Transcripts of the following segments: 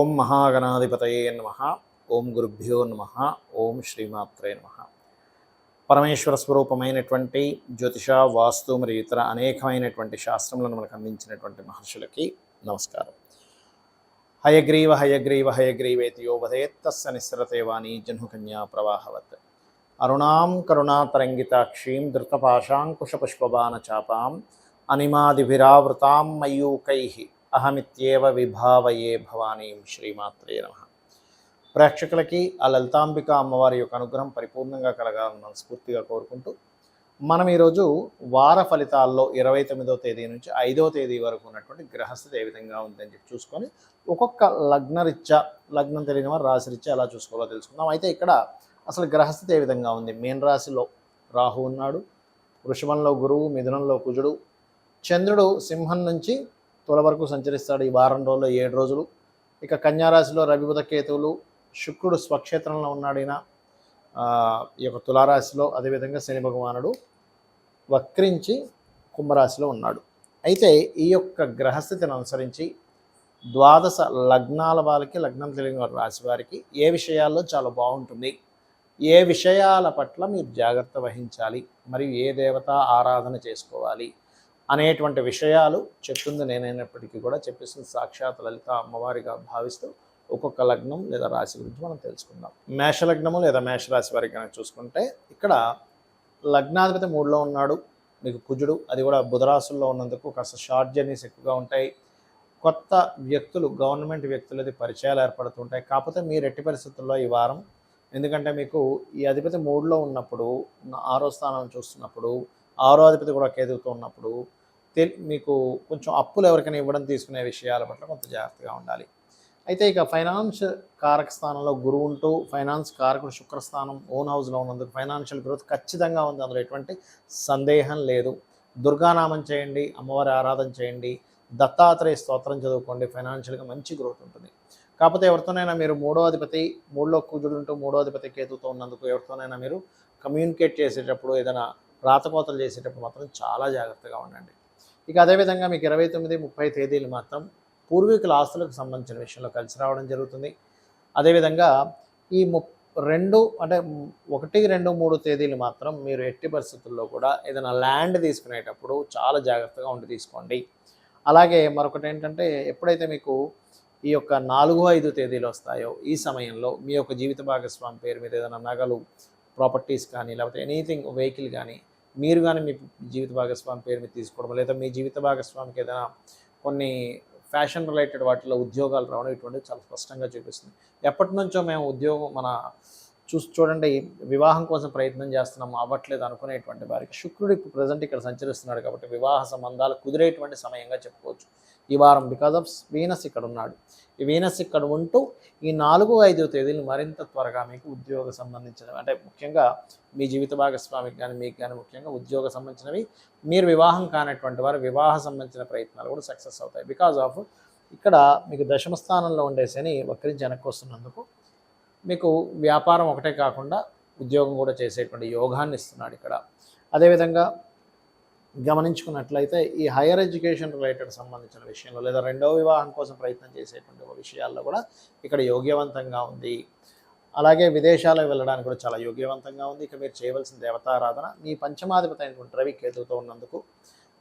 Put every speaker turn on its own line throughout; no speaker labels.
ఓం మహాగణాధిపతయే నమః. ఓం గురుభ్యో నమః. ఓం శ్రీమాత్రే నమః. పరమేశ్వర స్వరూపమైనటువంటి జ్యోతిష, వాస్తు మరియు ఇతర అనేకమైనటువంటి శాస్త్రములను మనకు అందించినటువంటి మహర్షులకి నమస్కారం. హయగ్రీవ హయగ్రీవ హయగ్రీవేతి యో వదేత్తస్య నిస్సరతే వాణీ జహ్నుకన్యా ప్రవాహవత్. అరుణాం కరుణాతరంగితాక్షీం ధృతపాశాంకుశపుష్పబాణచాపాం అనిమాదిభిరావృతాం మయూకైః అహమిత్యేవ విభావయే భవానీం. శ్రీమాత్రే నమః. ప్రేక్షకులకి ఆ లలితాంబిక అమ్మవారి యొక్క అనుగ్రహం పరిపూర్ణంగా కలగాలని మనస్ఫూర్తిగా కోరుకుంటూ మనం ఈరోజు వార ఫలితాల్లో 29వ తేదీ నుంచి 5వ తేదీ వరకు ఉన్నటువంటి గ్రహస్థితి ఏ విధంగా ఉందని చెప్పి చూసుకొని ఒక్కొక్క లగ్నరీత్యా, లగ్నం తెలియని వారు రాశిరీత్యా ఎలా చూసుకోవాలో తెలుసుకుందాం. అయితే ఇక్కడ అసలు గ్రహస్థితి ఏ విధంగా ఉంది? మీన రాశిలో రాహు ఉన్నాడు, వృషభంలో గురువు, మిథునంలో కుజుడు, చంద్రుడు సింహం నుంచి తుల వరకు సంచరిస్తాడు ఈ వారం రోజుల్లో 7 రోజులు. ఇక కన్యారాశిలో రవి బుధ కేతువులు, శుక్రుడు స్వక్షేత్రంలో ఉన్నాడు ఈయన ఈ యొక్క తులారాశిలో. అదేవిధంగా శని భగవానుడు వక్రించి కుంభరాశిలో ఉన్నాడు. అయితే ఈ యొక్క గ్రహస్థితిని అనుసరించి ద్వాదశ లగ్నాల వాళ్ళకి, లగ్నం తెలియని రాశి వారికి ఏ విషయాల్లో చాలా బాగుంటుంది, ఏ విషయాల పట్ల మీరు జాగ్రత్త వహించాలి, మరియు ఏ దేవత ఆరాధన చేసుకోవాలి అనేటువంటి విషయాలు చెప్తుంది నేనైనప్పటికీ కూడా చెప్పేస్తుంది సాక్షాత్ లలిత అమ్మవారిగా భావిస్తూ ఒక్కొక్క లగ్నం లేదా రాశి గురించి మనం తెలుసుకుందాం. మేషలగ్నము లేదా మేషరాశి వారికి కనుక చూసుకుంటే ఇక్కడ లగ్నాధిపతి 3లో ఉన్నాడు మీకు కుజుడు. అది కూడా బుధరాశుల్లో ఉన్నందుకు కాస్త షార్ట్ జర్నీస్ ఎక్కువగా ఉంటాయి. కొత్త వ్యక్తులు, గవర్నమెంట్ వ్యక్తులది పరిచయాలు ఏర్పడుతుంటాయి. కాకపోతే మీరు ఎట్టి పరిస్థితుల్లో ఈ వారం, ఎందుకంటే మీకు ఈ అధిపతి 3లో ఉన్నప్పుడు, 6వ స్థానం చూస్తున్నప్పుడు, 6వ అధిపతి కూడా కేతువుతో ఉన్నప్పుడు మీకు కొంచెం అప్పులు ఎవరికైనా ఇవ్వడం, తీసుకునే విషయాల పట్ల కొంత జాగ్రత్తగా ఉండాలి. అయితే ఇక ఫైనాన్స్ కారక స్థానంలో గురువు ఉంటూ, ఫైనాన్స్ కారకుడు శుక్రస్థానం ఓన్ హౌస్లో ఉన్నందుకు ఫైనాన్షియల్ గ్రోత్ ఖచ్చితంగా ఉంది, అందులో ఎటువంటి సందేహం లేదు. దుర్గానామం చేయండి, అమ్మవారి ఆరాధన చేయండి, దత్తాత్రేయ స్తోత్రం చదువుకోండి, ఫైనాన్షియల్గా మంచి గ్రోత్ ఉంటుంది. కాకపోతే ఎవరితోనైనా మీరు 3వ అధిపతి 3లో కుజుడు ఉంటూ 3వ అధిపతి కేతువుతో ఉన్నందుకు ఎవరితోనైనా మీరు కమ్యూనికేట్ చేసేటప్పుడు, ఏదైనా రాతకోతలు చేసేటప్పుడు మాత్రం చాలా జాగ్రత్తగా ఉండండి. ఇక అదేవిధంగా మీకు 29, 30 తేదీలు మాత్రం పూర్వీకుల ఆస్తులకు సంబంధించిన విషయంలో కలిసి రావడం జరుగుతుంది. అదేవిధంగా ఈ 2 అంటే 1, 2, 3 తేదీలు మాత్రం మీరు ఎట్టి పరిస్థితుల్లో కూడా ఏదైనా ల్యాండ్ తీసుకునేటప్పుడు చాలా జాగ్రత్తగా ఉండి తీసుకోండి. అలాగే మరొకటి ఏంటంటే, ఎప్పుడైతే మీకు ఈ యొక్క 4, 5 తేదీలు వస్తాయో ఈ సమయంలో మీ యొక్క జీవిత భాగస్వామి పేరు మీద ఏదైనా నగలు, ప్రాపర్టీస్ కానీ, లేకపోతే ఎనీథింగ్ వెహికల్ కానీ మీరు కానీ మీ జీవిత భాగస్వామి పేరు మీద తీసుకోవడం, లేదా మీ జీవిత భాగస్వామికి ఏదైనా కొన్ని ఫ్యాషన్ రిలేటెడ్ వాటిలో ఉద్యోగాలు రావడం, ఇటువంటివి చాలా స్పష్టంగా చూపిస్తుంది. ఎప్పటి నుంచో మేము ఉద్యోగం చూడండి వివాహం కోసం ప్రయత్నం చేస్తున్నాము, అవ్వట్లేదు అనుకునేటువంటి వారికి శుక్రుడు ఇప్పుడు ప్రజెంట్ ఇక్కడ సంచరిస్తున్నాడు కాబట్టి వివాహ సంబంధాలు కుదిరేటువంటి సమయంగా చెప్పుకోవచ్చు ఈ వారం. బికాజ్ ఆఫ్ వీనస్ ఇక్కడ ఉన్నాడు. ఈ వీనస్ ఇక్కడ ఉంటూ ఈ 4, 5 తేదీలు మరింత త్వరగా మీకు ఉద్యోగ సంబంధించినవి, అంటే ముఖ్యంగా మీ జీవిత భాగస్వామికి కానీ మీకు కానీ ముఖ్యంగా ఉద్యోగ సంబంధించినవి, మీరు వివాహం కానటువంటి వారు వివాహ సంబంధించిన ప్రయత్నాలు కూడా సక్సెస్ అవుతాయి. బికాజ్ ఆఫ్ ఇక్కడ మీకు దశమ స్థానంలో ఉండే శని వక్రించి వెనక్కి వస్తున్నందుకు మీకు వ్యాపారం ఒకటే కాకుండా ఉద్యోగం కూడా చేసేటువంటి యోగాన్ని ఇస్తున్నాడు ఇక్కడ. అదేవిధంగా గమనించుకున్నట్లయితే ఈ హైయర్ ఎడ్యుకేషన్ రిలేటెడ్ సంబంధించిన విషయంలో, లేదా 2వ వివాహం కోసం ప్రయత్నం చేసేటువంటి విషయాల్లో కూడా ఇక్కడ యోగ్యవంతంగా ఉంది. అలాగే విదేశాలకు వెళ్ళడానికి కూడా చాలా యోగ్యవంతంగా ఉంది. ఇక మీరు చేయవలసిన దేవతారాధన, మీ పంచమాధిపతి అయినటువంటి రవి కేతువుతో ఉన్నందుకు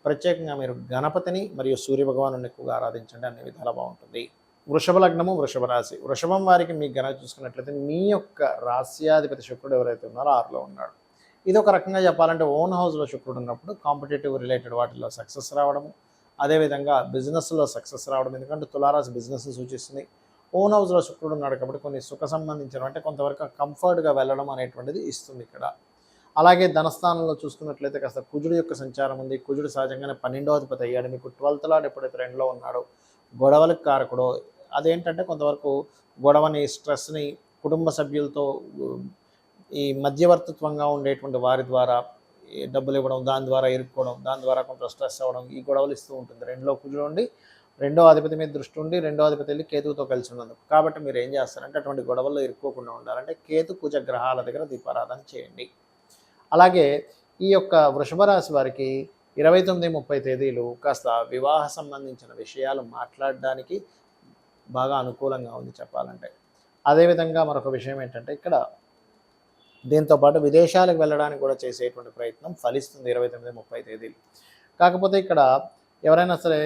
ప్రత్యేకంగా మీరు గణపతిని మరియు సూర్యభగవాను ఎక్కువగా ఆరాధించండి, అన్ని విధాలా బాగుంటుంది. వృషభ లగ్నము, వృషభ రాశి. వృషభం వారికి మీకు గనక చూసుకున్నట్లయితే మీ యొక్క రాశ్యాధిపతి శుక్రుడు ఎవరైతే ఉన్నారో 6లో ఉన్నాడు. ఇది ఒక రకంగా చెప్పాలంటే ఓన్ హౌస్లో శుక్రుడు ఉన్నప్పుడు కాంపిటేటివ్ రిలేటెడ్ వాటిల్లో సక్సెస్ రావడము, అదేవిధంగా బిజినెస్లో సక్సెస్ రావడం. ఎందుకంటే తులారాశి బిజినెస్ సూచిస్తుంది. ఓన్ హౌస్లో శుక్రుడు ఉన్నాడు కాబట్టి కొన్ని సుఖ సంబంధించిన అంటే కొంతవరకు కంఫర్ట్గా వెళ్ళడం అనేటువంటిది ఇస్తుంది ఇక్కడ. అలాగే ధనస్థానంలో చూసుకున్నట్లయితే కాస్త కుజుడు యొక్క సంచారం ఉంది. కుజుడు సహజంగానే 12వ అధిపతి అయ్యాడు. మీకు 12th లార్డ్ ఎప్పుడైతే 2లో ఉన్నాడో గొడవలకు కారకుడు. అదేంటంటే కొంతవరకు గొడవని, స్ట్రెస్ని కుటుంబ సభ్యులతో ఈ మధ్యవర్తిత్వంగా ఉండేటువంటి వారి ద్వారా డబ్బులు ఇవ్వడం, దాని ద్వారా ఇరుక్కోవడం, దాని ద్వారా కొంత స్ట్రెస్ అవ్వడం, ఈ గొడవలు ఇస్తూ ఉంటుంది. 2లో కుజుడు ఉండి 2వ అధిపతి మీద దృష్టి ఉండి 2వ అధిపతి వెళ్ళి కేతువుతో కలిసి ఉన్నందుకు. కాబట్టి మీరు ఏం చేస్తారంటే అటువంటి గొడవల్లో ఇరుక్కోకుండా ఉండాలంటే కేతు కుజ గ్రహాల దగ్గర దీపారాధన చేయండి. అలాగే ఈ యొక్క వృషభ రాశి వారికి 29, 30 తేదీలు కాస్త వివాహ సంబంధించిన విషయాలు మాట్లాడడానికి బాగా అనుకూలంగా ఉంది చెప్పాలంటే. అదేవిధంగా మరొక విషయం ఏంటంటే ఇక్కడ దీంతోపాటు విదేశాలకు వెళ్ళడానికి కూడా చేసేటువంటి ప్రయత్నం ఫలిస్తుంది 29, 30 తేదీలు. కాకపోతే ఇక్కడ ఎవరైనా సరే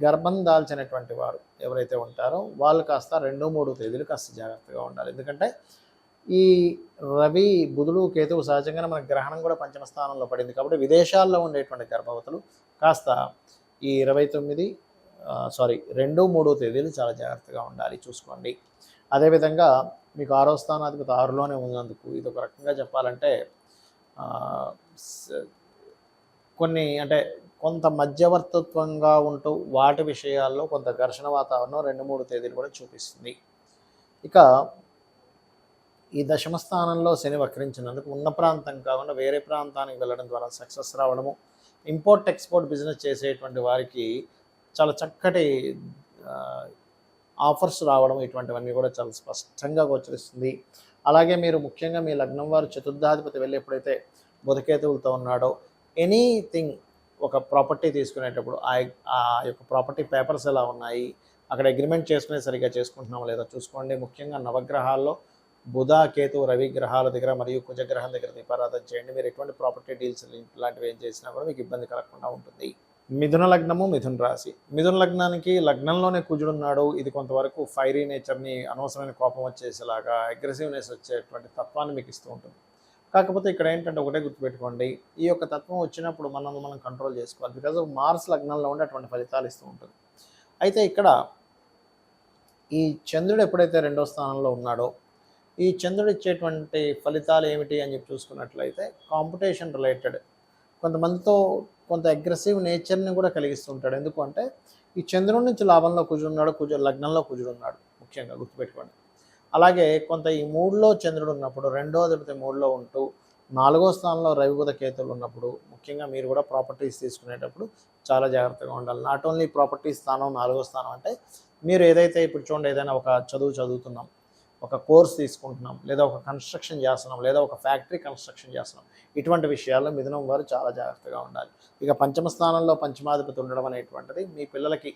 గర్భం దాల్చినటువంటి వారు ఎవరైతే ఉంటారో వాళ్ళు కాస్త 2, 3 తేదీలు కాస్త జాగ్రత్తగా ఉండాలి. ఎందుకంటే ఈ రవి, బుధుడు, కేతువు సహజంగానే మనకు గ్రహణం కూడా పంచమ స్థానంలో పడింది. కాబట్టి విదేశాల్లో ఉండేటువంటి గర్భవతులు కాస్త ఈ 2, 3 తేదీలు చాలా జాగ్రత్తగా ఉండాలి, చూసుకోండి. అదేవిధంగా మీకు 6వ స్థానాధిపతి 6లోనే ఉన్నందుకు ఇది ఒక రకంగా చెప్పాలంటే కొన్ని అంటే కొంత మధ్యవర్తిత్వంగా ఉంటూ వాటి విషయాల్లో కొంత ఘర్షణ వాతావరణం 2, 3 తేదీలు కూడా చూపిస్తుంది. ఇక ఈ దశమ స్థానంలో శని వక్రించినందుకు ఉన్న ప్రాంతం కాకుండా వేరే ప్రాంతానికి వెళ్ళడం ద్వారా సక్సెస్ రావడము, ఇంపోర్ట్ ఎక్స్పోర్ట్ బిజినెస్ చేసేటువంటి వారికి చాలా చక్కటి ఆఫర్స్ రావడం, ఇటువంటివన్నీ కూడా చాలా స్పష్టంగా గోచరిస్తుంది. అలాగే మీరు ముఖ్యంగా మీ లగ్నం వారు చతుర్థాధిపతి వెళ్ళి ఎప్పుడైతే బుధకేతువులతో ఉన్నాడో ఎనీథింగ్ ఒక ప్రాపర్టీ తీసుకునేటప్పుడు ఆ యొక్క ప్రాపర్టీ పేపర్స్ ఎలా ఉన్నాయి, అక్కడ అగ్రిమెంట్ చేసుకునే సరిగ్గా చేసుకుంటున్నామో లేదా చూసుకోండి. ముఖ్యంగా నవగ్రహాల్లో బుధ, కేతు, రవి గ్రహాల దగ్గర మరియు కుజగ్రహం దగ్గర దీపారాధన చేయండి. మీరు ఎటువంటి ప్రాపర్టీ డీల్స్ ఇలాంటివి ఏం చేసినా కూడా మీకు ఇబ్బంది కలగకుండా ఉంటుంది. మిథున లగ్నము, మిథున రాశి. మిథున లగ్నానికి లగ్నంలోనే కుజుడున్నాడు. ఇది కొంతవరకు ఫైరీ నేచర్ని, అనవసరమైన కోపం వచ్చేసేలాగా అగ్రెసివ్నెస్ వచ్చేటువంటి తత్వాన్ని మీకు ఇస్తూ ఉంటుంది. కాకపోతే ఇక్కడ ఏంటంటే ఒకటే గుర్తుపెట్టుకోండి, ఈ యొక్క తత్వం వచ్చినప్పుడు మనం కంట్రోల్ చేసుకోవాలి. బికాజ్ ఆఫ్ మార్స్ లగ్నంలో ఉండి అటువంటి ఫలితాలు ఇస్తూ ఉంటుంది. అయితే ఇక్కడ ఈ చంద్రుడు ఎప్పుడైతే 2వ స్థానంలో ఉన్నాడో ఈ చంద్రుడు ఇచ్చేటువంటి ఫలితాలు ఏమిటి అని చెప్పి చూసుకున్నట్లయితే కాంపిటీషన్ రిలేటెడ్ కొంతమందితో కొంత అగ్రెసివ్ నేచర్ని కూడా కలిగిస్తుంటాడు. ఎందుకంటే ఈ చంద్రుడి నుంచి లాభంలో కుజుడున్నాడు, లగ్నంలో కుజుడున్నాడు, ముఖ్యంగా గుర్తుపెట్టుకోండి. అలాగే కొంత ఈ 3లో చంద్రుడు ఉన్నప్పుడు 2వ అధిపతి 3లో ఉంటూ 4వ స్థానంలో రవి, బుధ, కేతువులు ఉన్నప్పుడు ముఖ్యంగా మీరు కూడా ప్రాపర్టీస్ తీసుకునేటప్పుడు చాలా జాగ్రత్తగా ఉండాలి. నాట్ ఓన్లీ ప్రాపర్టీ స్థానం 4వ స్థానం అంటే మీరు ఏదైతే ఇప్పుడు చూడండి, ఏదైనా ఒక చదువుతున్నాం, ఒక కోర్స్ తీసుకుంటున్నాం, లేదా ఒక కన్స్ట్రక్షన్ చేస్తున్నాం, లేదా ఒక ఫ్యాక్టరీ కన్స్ట్రక్షన్ చేస్తున్నాం, ఇటువంటి విషయాల్లో మిథునం వారు చాలా జాగ్రత్తగా ఉండాలి. ఇక పంచమ స్థానంలో పంచమాధిపతి ఉండడం అనేటువంటిది మీ పిల్లలకి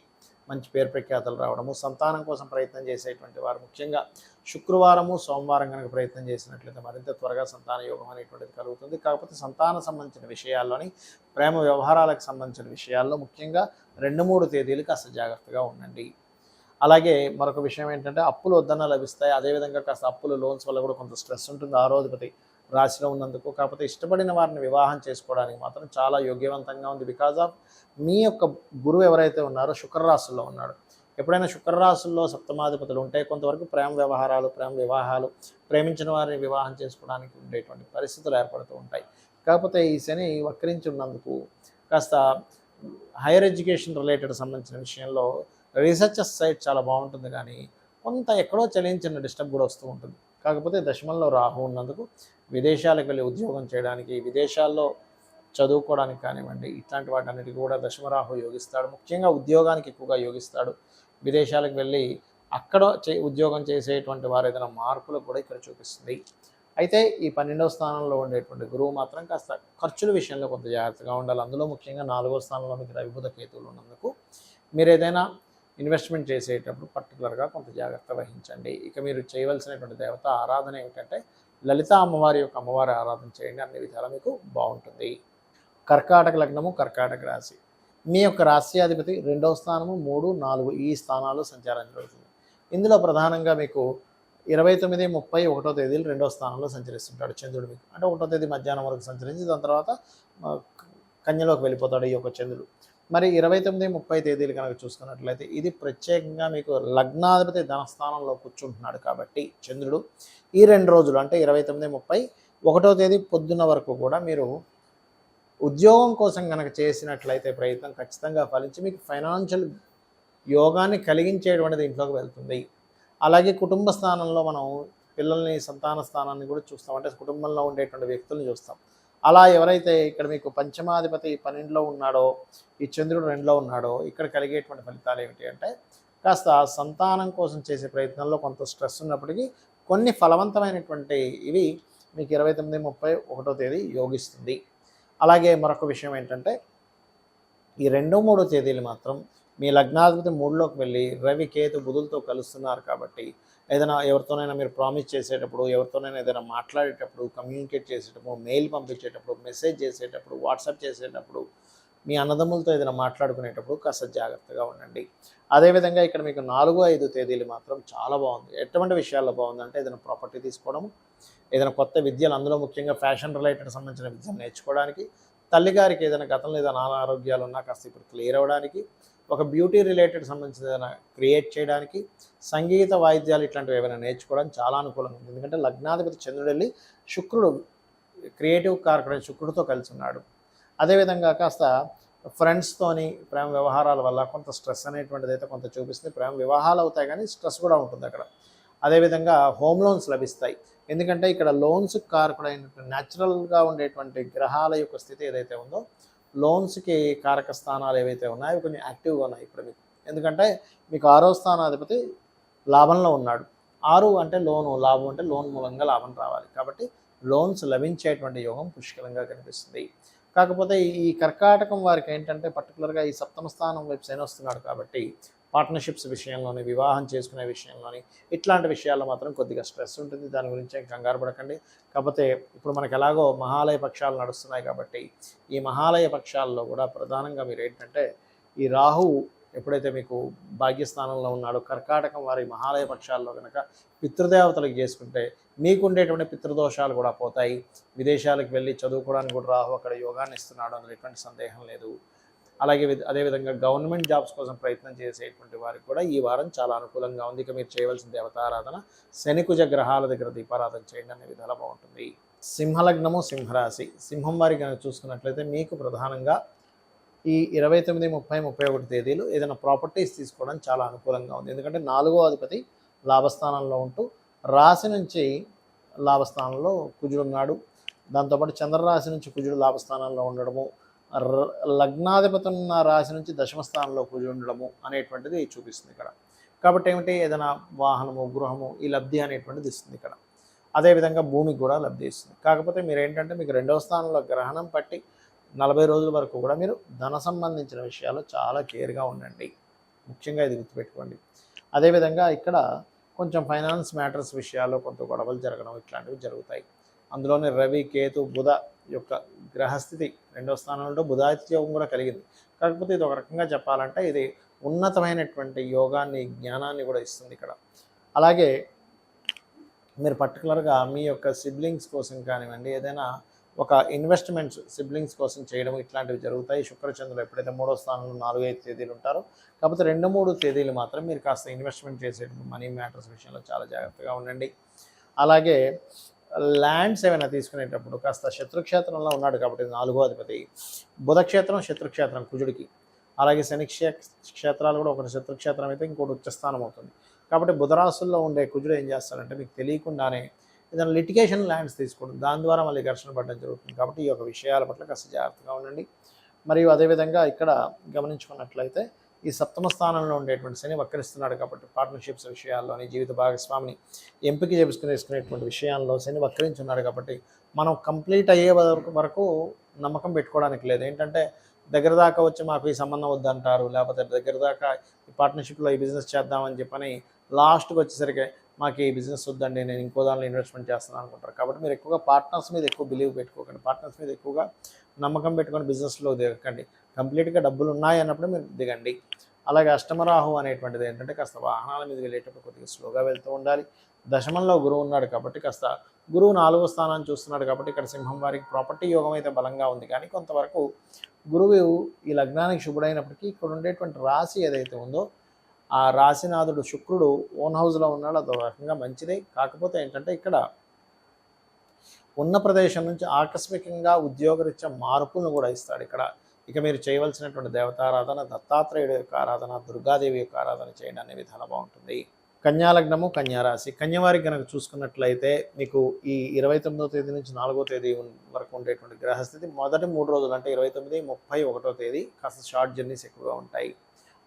మంచి పేరు ప్రఖ్యాతలు రావడము, సంతానం కోసం ప్రయత్నం చేసేటువంటి వారు ముఖ్యంగా శుక్రవారము, సోమవారం కనుక ప్రయత్నం చేసినట్లయితే మరింత త్వరగా సంతాన యోగం అనేటువంటిది కలుగుతుంది. కాకపోతే సంతానం సంబంధించిన విషయాల్లోని ప్రేమ వ్యవహారాలకు సంబంధించిన విషయాల్లో ముఖ్యంగా 2, 3 తేదీలు కాస్త జాగ్రత్తగా ఉండండి. అలాగే మరొక విషయం ఏంటంటే అప్పులు వద్దన్నా లభిస్తాయి. అదేవిధంగా కాస్త అప్పులు, లోన్స్ వల్ల కూడా కొంత స్ట్రెస్ ఉంటుంది 6వ అధిపతి రాశిలో ఉన్నందుకు. కాకపోతే ఇష్టపడిన వారిని వివాహం చేసుకోవడానికి మాత్రం చాలా యోగ్యవంతంగా ఉంది. బికాజ్ ఆఫ్ మీ యొక్క గురువు ఎవరైతే ఉన్నారో శుక్రరాశుల్లో ఉన్నాడు. ఎప్పుడైనా శుక్రరాశుల్లో సప్తమాధిపతులు ఉంటే కొంతవరకు ప్రేమ వివాహాలు, ప్రేమించిన వారిని వివాహం చేసుకోవడానికి ఉండేటువంటి పరిస్థితులు ఏర్పడుతూ ఉంటాయి. కాకపోతే ఈ శని వక్రించి ఉన్నందుకు కాస్త హైయర్ ఎడ్యుకేషన్ రిలేటెడ్ సంబంధించిన విషయంలో రీసెర్చర్స్ సైడ్ చాలా బాగుంటుంది, కానీ కొంత ఎక్కడో చలించిన డిస్టర్బ్ కూడా వస్తూ ఉంటుంది. కాకపోతే దశమంలో రాహు ఉన్నందుకు విదేశాలకు వెళ్ళి ఉద్యోగం చేయడానికి, విదేశాల్లో చదువుకోవడానికి కానివ్వండి, ఇట్లాంటి వాటన్నిటికీ కూడా దశమరాహు యోగిస్తాడు. ముఖ్యంగా ఉద్యోగానికి ఎక్కువగా యోగిస్తాడు. విదేశాలకు వెళ్ళి అక్కడ ఉద్యోగం చేసేటువంటి వారు ఏదైనా మార్పులు కూడా ఇక్కడ చూపిస్తుంది. అయితే ఈ 12వ స్థానంలో ఉండేటువంటి గురువు మాత్రం కాస్త ఖర్చుల విషయంలో కొంత జాగ్రత్తగా ఉండాలి. అందులో ముఖ్యంగా 4వ స్థానంలో మీకు రవి, బుధ, కేతువులు ఉన్నందుకు మీరు ఏదైనా ఇన్వెస్ట్మెంట్ చేసేటప్పుడు పర్టికులర్గా కొంత జాగ్రత్త వహించండి. ఇక మీరు చేయవలసినటువంటి దేవత ఆరాధన ఏమిటంటే లలిత అమ్మవారి యొక్క అమ్మవారి ఆరాధన చేయండి, అన్ని విధాలా మీకు బాగుంటుంది. కర్కాటక లగ్నము, కర్కాటక రాశి. మీ యొక్క రాశ్యాధిపతి 2వ స్థానము, 3, 4 ఈ స్థానాలు సంచారం జరుగుతుంది. ఇందులో ప్రధానంగా మీకు 29, 30, 1వ తేదీలు 2వ స్థానంలో సంచరిస్తుంటాడు చంద్రుడు. మీకు అంటే 1వ తేదీ మధ్యాహ్నం వరకు సంచరించి దాని తర్వాత కన్యలోకి వెళ్ళిపోతాడు ఈ యొక్క చంద్రుడు. మరి 29, 30 తేదీలు కనుక చూసుకున్నట్లయితే ఇది ప్రత్యేకంగా మీకు లగ్నాధిపతి ధనస్థానంలో కూర్చుంటున్నాడు. కాబట్టి చంద్రుడు ఈ 2 రోజులు అంటే 29, 30, 1వ తేదీ పొద్దున్న వరకు కూడా మీరు ఉద్యోగం కోసం కనుక చేసినట్లయితే ప్రయత్నం ఖచ్చితంగా ఫలించి మీకు ఫైనాన్షియల్ యోగాన్ని కలిగించేటువంటిది ఇంట్లోకి వెళ్తుంది. అలాగే కుటుంబ స్థానంలో మనం పిల్లల్ని, సంతాన స్థానాన్ని కూడా చూస్తాం, అంటే కుటుంబంలో ఉండేటువంటి వ్యక్తులను చూస్తాం. అలా ఎవరైతే ఇక్కడ మీకు పంచమాధిపతి 12లో ఉన్నాడో, ఈ చంద్రుడు 2లో ఉన్నాడో, ఇక్కడ కలిగేటువంటి ఫలితాలు ఏమిటి అంటే కాస్త సంతానం కోసం చేసే ప్రయత్నంలో కొంత స్ట్రెస్ ఉన్నప్పటికీ కొన్ని ఫలవంతమైనటువంటి ఇవి మీకు 29, 30, 1వ తేదీ యోగిస్తుంది. అలాగే మరొక విషయం ఏంటంటే ఈ 2, 3 తేదీలు మాత్రం మీ లగ్నాధిపతి మూడులోకి వెళ్ళి రవి కేతు బుధులతో కలుస్తున్నారు కాబట్టి ఏదైనా ఎవరితోనైనా మీరు ప్రామిస్ చేసేటప్పుడు, ఎవరితోనైనా ఏదైనా మాట్లాడేటప్పుడు, కమ్యూనికేట్ చేసేటప్పుడు, మెయిల్ పంపించేటప్పుడు, మెసేజ్ చేసేటప్పుడు, వాట్సాప్ చేసేటప్పుడు, మీ అన్నదమ్ములతో ఏదైనా మాట్లాడుకునేటప్పుడు కాస్త జాగ్రత్తగా ఉండండి. అదేవిధంగా ఇక్కడ మీకు 4, 5 తేదీలు మాత్రం చాలా బాగుంది. ఎటువంటి విషయాల్లో బాగుందంటే ఏదైనా ప్రాపర్టీ తీసుకోవడము, ఏదైనా కొత్త విద్యలు, అందులో ముఖ్యంగా ఫ్యాషన్ రిలేటెడ్ సంబంధించిన విద్యలు నేర్చుకోవడానికి, తల్లిగారికి ఏదైనా గతంలో ఏదైనా అనారోగ్యాలు ఉన్నా కాస్త ఇప్పుడు క్లియర్ అవ్వడానికి, ఒక బ్యూటీ రిలేటెడ్ సంబంధించిన ఏదైనా క్రియేట్ చేయడానికి, సంగీత వాయిద్యాలు ఇట్లాంటివి ఏమైనా నేర్చుకోవడానికి చాలా అనుకూలంగా ఉంది. ఎందుకంటే లగ్నాధిపతి చంద్రుడు వెళ్ళి శుక్రుడు క్రియేటివ్ కారకుడైన శుక్రుడితో కలిసి ఉన్నాడు. అదేవిధంగా కాస్త ఫ్రెండ్స్తోని ప్రేమ వ్యవహారాల వల్ల కొంత స్ట్రెస్ అనేటువంటిది అయితే కొంత చూపిస్తుంది. ప్రేమ వివాహాలు అవుతాయి కానీ స్ట్రెస్ కూడా ఉంటుంది అక్కడ. అదేవిధంగా హోమ్ లోన్స్ లభిస్తాయి. ఎందుకంటే ఇక్కడ లోన్స్ కారకుడైనటువంటి న్యాచురల్గా ఉండేటువంటి గ్రహాల యొక్క స్థితి ఏదైతే ఉందో, లోన్స్కి కారక స్థానాలు ఏవైతే ఉన్నాయో అవి కొంచెం యాక్టివ్గా ఉన్నాయి ఇప్పుడు మీకు. ఎందుకంటే మీకు 6వ స్థానాధిపతి లాభంలో ఉన్నాడు. 6 అంటే లోను, లాభం అంటే లోన్ మూలంగా లాభం రావాలి. కాబట్టి లోన్స్ లభించేటువంటి యోగం పుష్కలంగా కనిపిస్తుంది. కాకపోతే ఈ కర్కాటకం వారికి ఏంటంటే పర్టికులర్గా ఈ 7వ స్థానం వైపు శని వస్తున్నాడు కాబట్టి పార్ట్నర్షిప్స్ విషయంలోని, వివాహం చేసుకునే విషయంలోని ఇట్లాంటి విషయాల్లో మాత్రం కొద్దిగా స్ట్రెస్ ఉంటుంది. దాని గురించి ఏం కంగారు పడకండి. కాకపోతే ఇప్పుడు మనకు ఎలాగో మహాలయ పక్షాలు నడుస్తున్నాయి కాబట్టి ఈ మహాలయ పక్షాల్లో కూడా ప్రధానంగా మీరు ఏంటంటే ఈ రాహు ఎప్పుడైతే మీకు భాగ్యస్థానంలో ఉన్నాడో కర్కాటకం వారి మహాలయ పక్షాల్లో కనుక పితృదేవతలకు చేసుకుంటే మీకు ఉండేటువంటి పితృదోషాలు కూడా పోతాయి. విదేశాలకు వెళ్ళి చదువుకోవడానికి కూడా రాహు అక్కడ యోగాన్ని ఇస్తున్నాడు, అందులో ఎటువంటి సందేహం లేదు. అలాగే అదేవిధంగా గవర్నమెంట్ జాబ్స్ కోసం ప్రయత్నం చేసేటువంటి వారికి కూడా ఈ వారం చాలా అనుకూలంగా ఉంది. ఇక మీరు చేయవలసిన దేవతారాధన శనికుజ గ్రహాల దగ్గర దీపారాధన చేయండి అనే విధాలు బాగుంటుంది. సింహలగ్నము, సింహరాశి. సింహం వారి కనుక చూసుకున్నట్లయితే మీకు ప్రధానంగా ఈ 29, 30, 31 తేదీలు ఏదైనా ప్రాపర్టీస్ తీసుకోవడం చాలా అనుకూలంగా ఉంది. ఎందుకంటే 4వ అధిపతి లాభస్థానంలో ఉంటూ రాశి నుంచి లాభస్థానంలో కుజుడు ఉన్నాడు. దాంతోపాటు చంద్రరాశి నుంచి కుజుడు లాభస్థానంలో ఉండడము, లగ్నాధిపతి ఉన్న రాశి నుంచి దశమ స్థానంలో కుజుడు ఉండడము అనేటువంటిది చూపిస్తుంది ఇక్కడ. కాబట్టి ఏమిటి, ఏదైనా వాహనము, గృహము ఈ లబ్ధి అనేటువంటిది ఇస్తుంది ఇక్కడ. అదేవిధంగా భూమికి కూడా లబ్ధి ఇస్తుంది. కాకపోతే మీరు ఏంటంటే మీకు 2వ స్థానంలో గ్రహణం పట్టి 40 రోజుల వరకు కూడా మీరు ధన సంబంధించిన విషయాలు చాలా కేర్గా ఉండండి. ముఖ్యంగా ఇది గుర్తుపెట్టుకోండి. అదేవిధంగా ఇక్కడ కొంచెం ఫైనాన్స్ మ్యాటర్స్ విషయాల్లో కొంత గొడవలు జరగడం ఇట్లాంటివి జరుగుతాయి. అందులోనే రవి, కేతు, బుధ యొక్క గ్రహస్థితి 2వ స్థానంలో బుధాదిత్య యోగం కూడా కలిగింది. కాకపోతే ఇది ఒక రకంగా చెప్పాలంటే ఇది ఉన్నతమైనటువంటి యోగాన్ని, జ్ఞానాన్ని కూడా ఇస్తుంది ఇక్కడ. అలాగే మీరు పర్టికులర్గా మీ యొక్క సిబ్లింగ్స్ కోసం కానివ్వండి, ఏదైనా ఒక ఇన్వెస్ట్మెంట్స్ సిబ్లింగ్స్ కోసం చేయడం ఇట్లాంటివి జరుగుతాయి. శుక్రచంద్రులు ఎప్పుడైతే 3వ స్థానంలో 4, 5 తేదీలు ఉంటారో, కాకపోతే 2, 3 తేదీలు మాత్రం మీరు కాస్త ఇన్వెస్ట్మెంట్ చేసేటప్పుడు మనీ మ్యాటర్స్ విషయంలో చాలా జాగ్రత్తగా ఉండండి. అలాగే ల్యాండ్స్ ఏమైనా తీసుకునేటప్పుడు కాస్త శత్రుక్షేత్రంలో ఉన్నాడు కాబట్టి 4వ అధిపతి, బుధక్షేత్రం శత్రుక్షేత్రం కుజుడికి, అలాగే శని క్షేత్రాలు కూడా ఒకటి శత్రుక్షేత్రం అయితే ఇంకోటి ఉచ్చస్థానం అవుతుంది. కాబట్టి బుధరాశుల్లో ఉండే కుజుడు ఏం చేస్తాడంటే మీకు తెలియకుండానే ఏదైనా లిటిగేషన్ ల్యాండ్స్ తీసుకోవడం, దాని ద్వారా మళ్ళీ ఘర్షణ పడడం జరుగుతుంది. కాబట్టి ఈ యొక్క విషయాల పట్ల కాస్త జాగ్రత్తగా ఉండండి. మరియు అదేవిధంగా ఇక్కడ గమనించుకున్నట్లయితే ఈ 7వ స్థానంలో ఉండేటువంటి శని వక్రిస్తున్నాడు కాబట్టి పార్ట్నర్షిప్స్ విషయాల్లోని, జీవిత భాగస్వామిని ఎంపిక చేసుకునేటువంటి విషయాల్లో శని వక్రించున్నాడు కాబట్టి మనం కంప్లీట్ అయ్యే వరకు నమ్మకం పెట్టుకోవడానికి లేదు. ఏంటంటే దగ్గర దాకా వచ్చి మాకు ఈ సంబంధం వద్దంటారు, లేకపోతే దగ్గర దాకా ఈ పార్ట్నర్షిప్లో ఈ బిజినెస్ చేద్దామని చెప్పని లాస్ట్కి వచ్చేసరికి మాకు ఈ బిజినెస్ వద్దండి, నేను ఇంకో దానిలో ఇన్వెస్ట్మెంట్ చేస్తాను అనుకుంటారు. కాబట్టి మీరు ఎక్కువగా పార్ట్నర్స్ మీద ఎక్కువ బిలీవ్ పెట్టుకోకండి, పార్ట్నర్స్ మీద ఎక్కువగా నమ్మకం పెట్టుకొని బిజినెస్లో దిగకండి. కంప్లీట్గా డబ్బులు ఉన్నాయి అన్నప్పుడు మీరు దిగండి. అలాగే అష్టమరాహు అనేటువంటిది ఏంటంటే కాస్త వాహనాల మీద వెళ్ళేటప్పుడు కొద్దిగా స్లోగా వెళ్తూ ఉండాలి. దశమంలో గురువు ఉన్నాడు కాబట్టి కాస్త గురువు 4వ స్థానాన్ని చూస్తున్నాడు కాబట్టి ఇక్కడ సింహం వారికి ప్రాపర్టీ యోగం అయితే బలంగా ఉంది. కానీ కొంతవరకు గురువు ఈ లగ్నానికి శుభుడైనప్పటికీ ఇక్కడ ఉండేటువంటి రాశి ఏదైతే ఉందో ఆ రాశినాథుడు శుక్రుడు ఓన్ హౌస్లో ఉన్నాడు, అదో రకంగా మంచిదే. కాకపోతే ఏంటంటే ఇక్కడ ఉన్న ప్రదేశం నుంచి ఆకస్మికంగా ఉద్యోగరీత్యా మార్పులను కూడా ఇస్తాడు ఇక్కడ. ఇక మీరు చేయవలసినటువంటి దేవతారాధన దత్తాత్రేయుడు యొక్క ఆరాధన, దుర్గాదేవి యొక్క ఆరాధన చేయండి అనే విధానం బాగుంటుంది. కన్యాలగ్నము, కన్యారాశి. కన్యవారికి కనుక చూసుకున్నట్లయితే మీకు ఈ 29వ తేదీ నుంచి 4వ తేదీ వరకు ఉండేటువంటి గ్రహస్థితి మొదటి 3 రోజులు అంటే 29, 31వ తేదీ కాస్త షార్ట్ జర్నీస్ ఎక్కువగా ఉంటాయి.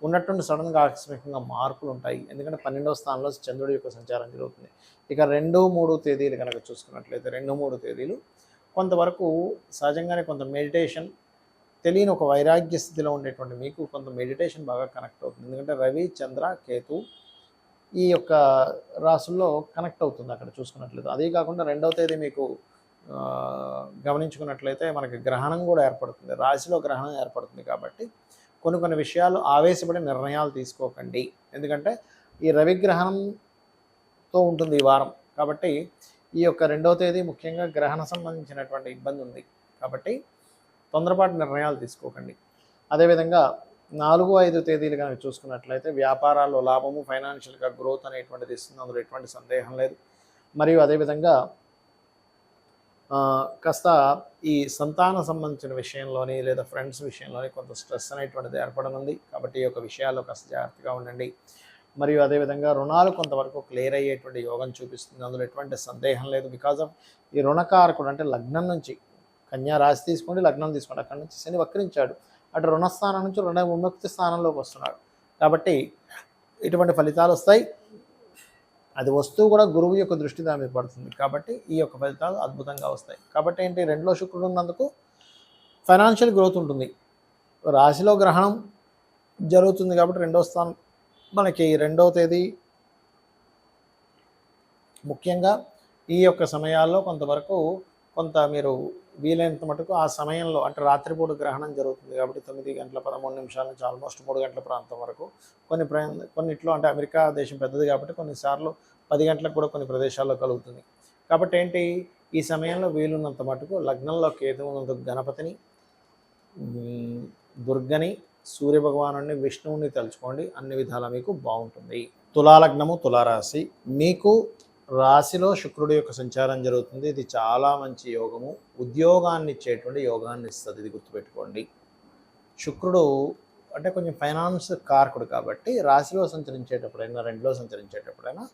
ఉన్నట్టుండి సడన్గా ఆకస్మికంగా మార్పులు ఉంటాయి. ఎందుకంటే 12వ స్థానంలో చంద్రుడి యొక్క సంచారం జరుగుతుంది. ఇక 2, 3 తేదీలు కనుక చూసుకున్నట్లయితే 2, 3 తేదీలు కొంతవరకు సహజంగానే కొంత మెడిటేషన్, తెలియని ఒక వైరాగ్య స్థితిలో ఉండేటువంటి మీకు కొంత మెడిటేషన్ బాగా కనెక్ట్ అవుతుంది. ఎందుకంటే రవి, చంద్ర, కేతు ఈ యొక్క రాసుల్లో కనెక్ట్ అవుతుంది అక్కడ చూసుకున్నట్లయితే. అదే కాకుండా 2వ తేదీ మీకు గమనించుకున్నట్లయితే మనకి గ్రహణం కూడా ఏర్పడుతుంది, రాశిలో గ్రహణం ఏర్పడుతుంది. కాబట్టి కొన్ని విషయాలు ఆవేశపడి నిర్ణయాలు తీసుకోకండి. ఎందుకంటే ఈ రవి గ్రహణంతో ఉంటుంది ఈ వారం. కాబట్టి ఈ యొక్క 2వ తేదీ ముఖ్యంగా గ్రహణ సంబంధించినటువంటి ఇబ్బంది ఉంది. కాబట్టి తొందరపాటు నిర్ణయాలు తీసుకోకండి. అదేవిధంగా 4, 5 తేదీలు కనుక చూసుకున్నట్లయితే వ్యాపారాల్లో లాభము, ఫైనాన్షియల్గా గ్రోత్ అనేటువంటిది ఇస్తుంది, అందులో ఎటువంటి సందేహం లేదు. మరియు అదేవిధంగా కాస్త ఈ సంతానం సంబంధించిన విషయంలోని లేదా ఫ్రెండ్స్ విషయంలోని కొంత స్ట్రెస్ అనేటువంటిది ఏర్పడనుంది. కాబట్టి ఈ యొక్క విషయాల్లో కాస్త జాగ్రత్తగా ఉండండి. మరియు అదేవిధంగా రుణాలు కొంతవరకు క్లియర్ అయ్యేటువంటి యోగం చూపిస్తుంది, అందులో ఎటువంటి సందేహం లేదు. బికాజ్ ఆఫ్ ఈ రుణకారకుడు అంటే లగ్నం నుంచి కన్యా రాశి తీసుకోండి, లగ్నం తీసుకోండి, అక్కడి నుంచి శని వక్రించాడు, అటు రుణస్థానం నుంచి రుణ విముక్తి స్థానంలోకి వస్తున్నాడు. కాబట్టి ఇటువంటి ఫలితాలు వస్తాయి. అది వస్తువు కూడా గురువు యొక్క దృష్టి దాని మీద పడుతుంది. కాబట్టి ఈ యొక్క ఫలితాలు అద్భుతంగా వస్తాయి. కాబట్టి ఏంటి, 2లో శుక్రుడు ఉన్నందుకు ఫైనాన్షియల్ గ్రోత్ ఉంటుంది. రాశిలో గ్రహణం జరుగుతుంది కాబట్టి 2వ స్థానం మనకి 2వ తేదీ ముఖ్యంగా ఈ యొక్క సమయాల్లో కొంతవరకు మీరు వీలైనంత మటుకు ఆ సమయంలో అంటే రాత్రిపూట గ్రహణం జరుగుతుంది కాబట్టి 9 గంటల 13 నిమిషాల నుంచి ఆల్మోస్ట్ 3 గంటల ప్రాంతం వరకు కొన్నిట్లో అంటే అమెరికా దేశం పెద్దది కాబట్టి కొన్నిసార్లు 10 గంటలకు కూడా కొన్ని ప్రదేశాల్లో కలుగుతుంది. కాబట్టి ఏంటి, ఈ సమయంలో వీలున్నంత మటుకు లగ్నంలో కేతు ఉన్నందుకు గణపతిని, దుర్గని, సూర్యభగవాను, విష్ణువుని తలుచుకోండి, అన్ని విధాలా మీకు బాగుంటుంది. తులాలగ్నము, తులారాశి, మీకు రాశిలో శుక్రుడి యొక్క సంచారం జరుగుతుంది. ఇది చాలా మంచి యోగము, ఉద్యోగాన్ని ఇచ్చేటువంటి యోగాన్ని ఇస్తుంది, ఇది గుర్తుపెట్టుకోండి. శుక్రుడు అంటే కొంచెం ఫైనాన్స్ కారకుడు కాబట్టి రాశిలో సంచరించేటప్పుడైనా 2లో సంచరించేటప్పుడైనా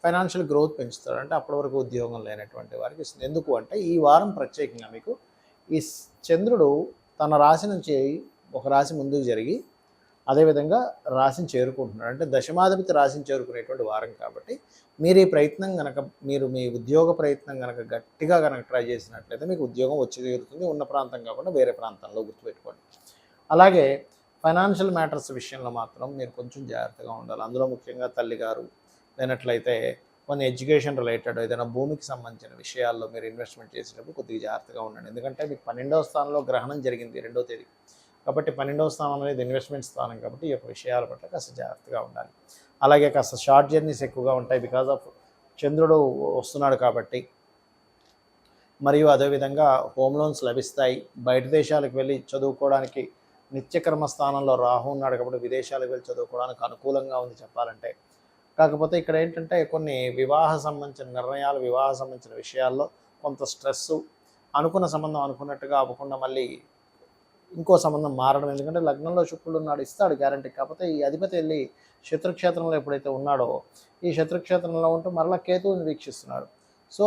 ఫైనాన్షియల్ గ్రోత్ పెంచుతాడు. అంటే అప్పటి వరకు ఉద్యోగం లేనటువంటి వారికి ఇస్తుంది. ఎందుకు అంటే ఈ వారం ప్రత్యేకంగా మీకు ఈ చంద్రుడు తన రాశి నుంచి ఒక రాశి ముందుకు జరిగి అదేవిధంగా రాశిని చేరుకుంటున్నాడు. అంటే దశమాధిపతి రాశిని చేరుకునేటువంటి వారం కాబట్టి మీరు ఈ ప్రయత్నం కనుక మీ ఉద్యోగ ప్రయత్నం కనుక గట్టిగా కనుక ట్రై చేసినట్లయితే మీకు ఉద్యోగం వచ్చి తీరుతుంది, ఉన్న ప్రాంతం కాకుండా వేరే ప్రాంతంలో, గుర్తుపెట్టుకోండి. అలాగే ఫైనాన్షియల్ మ్యాటర్స్ విషయంలో మాత్రం మీరు కొంచెం జాగ్రత్తగా ఉండాలి. అందులో ముఖ్యంగా తల్లిగారు లేనట్లయితే కొన్ని ఎడ్యుకేషన్ రిలేటెడ్ ఏదైనా భూమికి సంబంధించిన విషయాల్లో మీరు ఇన్వెస్ట్మెంట్ చేసేటప్పుడు కొద్దిగా జాగ్రత్తగా ఉండండి. ఎందుకంటే మీకు 12వ స్థానంలో గ్రహణం జరిగింది 2వ తేదీ కాబట్టి 12వ స్థానం అనేది ఇన్వెస్ట్మెంట్ స్థానం కాబట్టి ఈ యొక్క విషయాల పట్ల కాస్త జాగ్రత్తగా ఉండాలి. అలాగే కాస్త షార్ట్ జర్నీస్ ఎక్కువగా ఉంటాయి బికాజ్ ఆఫ్ చంద్రుడు వస్తున్నాడు కాబట్టి. మరియు అదేవిధంగా హోమ్ లోన్స్ లభిస్తాయి. బయట దేశాలకు వెళ్ళి చదువుకోవడానికి నిత్యకర్మ స్థానంలో రాహు ఉన్నాడు కాబట్టి విదేశాలకు వెళ్ళి చదువుకోవడానికి అనుకూలంగా ఉంది చెప్పాలంటే. కాకపోతే ఇక్కడ ఏంటంటే కొన్ని వివాహ సంబంధించిన నిర్ణయాలు, వివాహ సంబంధించిన విషయాల్లో కొంత స్ట్రెస్సు, అనుకున్న సంబంధం అనుకున్నట్టుగా అవ్వకుండా మళ్ళీ ఇంకో సంబంధం మారడం. ఎందుకంటే లగ్నంలో శుక్రుడు ఉన్నాడు, ఇస్తాడు గ్యారంటీ. కాకపోతే ఈ అధిపతి వెళ్ళి శత్రుక్షేత్రంలో ఎప్పుడైతే ఉన్నాడో ఈ శత్రుక్షేత్రంలో ఉంటూ మరలా కేతువుని వీక్షిస్తున్నాడు. సో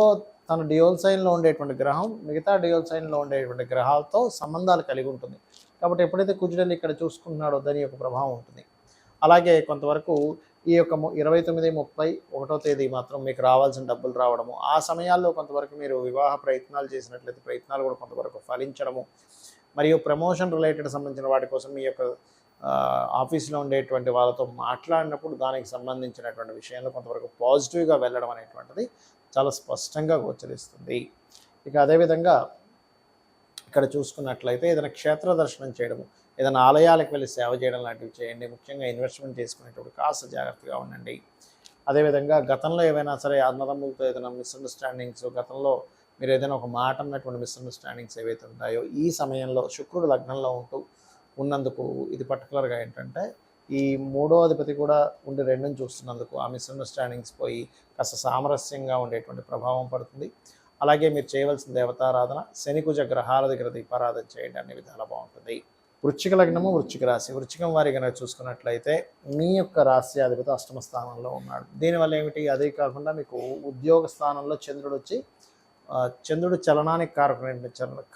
తన డ్యూయల్ సైన్లో ఉండేటువంటి గ్రహం మిగతా డ్యూయల్ సైన్లో ఉండేటువంటి గ్రహాలతో సంబంధాలు కలిగి ఉంటుంది. కాబట్టి ఎప్పుడైతే కుజుడల్లి ఇక్కడ చూసుకుంటున్నాడో దాని యొక్క ప్రభావం ఉంటుంది. అలాగే కొంతవరకు ఈ యొక్క 29, 30, 1వ తేదీ మాత్రం మీకు రావాల్సిన డబ్బులు రావడము, ఆ సమయాల్లో కొంతవరకు మీరు వివాహ ప్రయత్నాలు చేసినట్లయితే ప్రయత్నాలు కూడా కొంతవరకు ఫలించడము, మరియు ప్రమోషన్ రిలేటెడ్ సంబంధించిన వాటి కోసం మీ యొక్క ఆఫీస్లో ఉండేటువంటి వాళ్ళతో మాట్లాడినప్పుడు దానికి సంబంధించినటువంటి విషయంలో కొంతవరకు పాజిటివ్గా వెళ్ళడం అనేటువంటిది చాలా స్పష్టంగా గోచరిస్తుంది. ఇక అదేవిధంగా ఇక్కడ చూసుకున్నట్లయితే ఏదైనా క్షేత్ర దర్శనం చేయడము, ఏదైనా ఆలయాలకు వెళ్ళి సేవ చేయడం లాంటివి చేయండి. ముఖ్యంగా ఇన్వెస్ట్మెంట్ చేసుకునేటప్పుడు కాస్త జాగ్రత్తగా ఉండండి. అదేవిధంగా గతంలో ఏవైనా సరే అన్నదమ్ములతో ఏదైనా మిస్అండర్స్టాండింగ్స్, గతంలో మీరు ఏదైనా ఒక మాట అన్నటువంటి మిస్అండర్స్టాండింగ్స్ ఏవైతే ఉంటాయో ఈ సమయంలో శుక్రుడు లగ్నంలో ఉన్నందుకు ఇది పర్టికులర్గా ఏంటంటే ఈ 3వ అధిపతి కూడా ఉండి 2ని చూస్తున్నందుకు ఆ మిస్అండర్స్టాండింగ్స్ పోయి కాస్త సామరస్యంగా ఉండేటువంటి ప్రభావం పడుతుంది. అలాగే మీరు చేయవలసిన దేవతారాధన శనికుజ గ్రహాల దగ్గర దీపారాధన చేయండి, అన్ని విధాలా బాగుంటుంది. వృశ్చిక లగ్నము, వృశ్చిక రాశి. వృశ్చికం వారి కనుక చూసుకున్నట్లయితే మీ యొక్క రాశి అధిపతి 8వ స్థానంలో ఉన్నాడు. దీనివల్ల ఏమిటి, అదే కాకుండా మీకు ఉద్యోగ స్థానంలో చంద్రుడు వచ్చి చంద్రుడు చలనానికి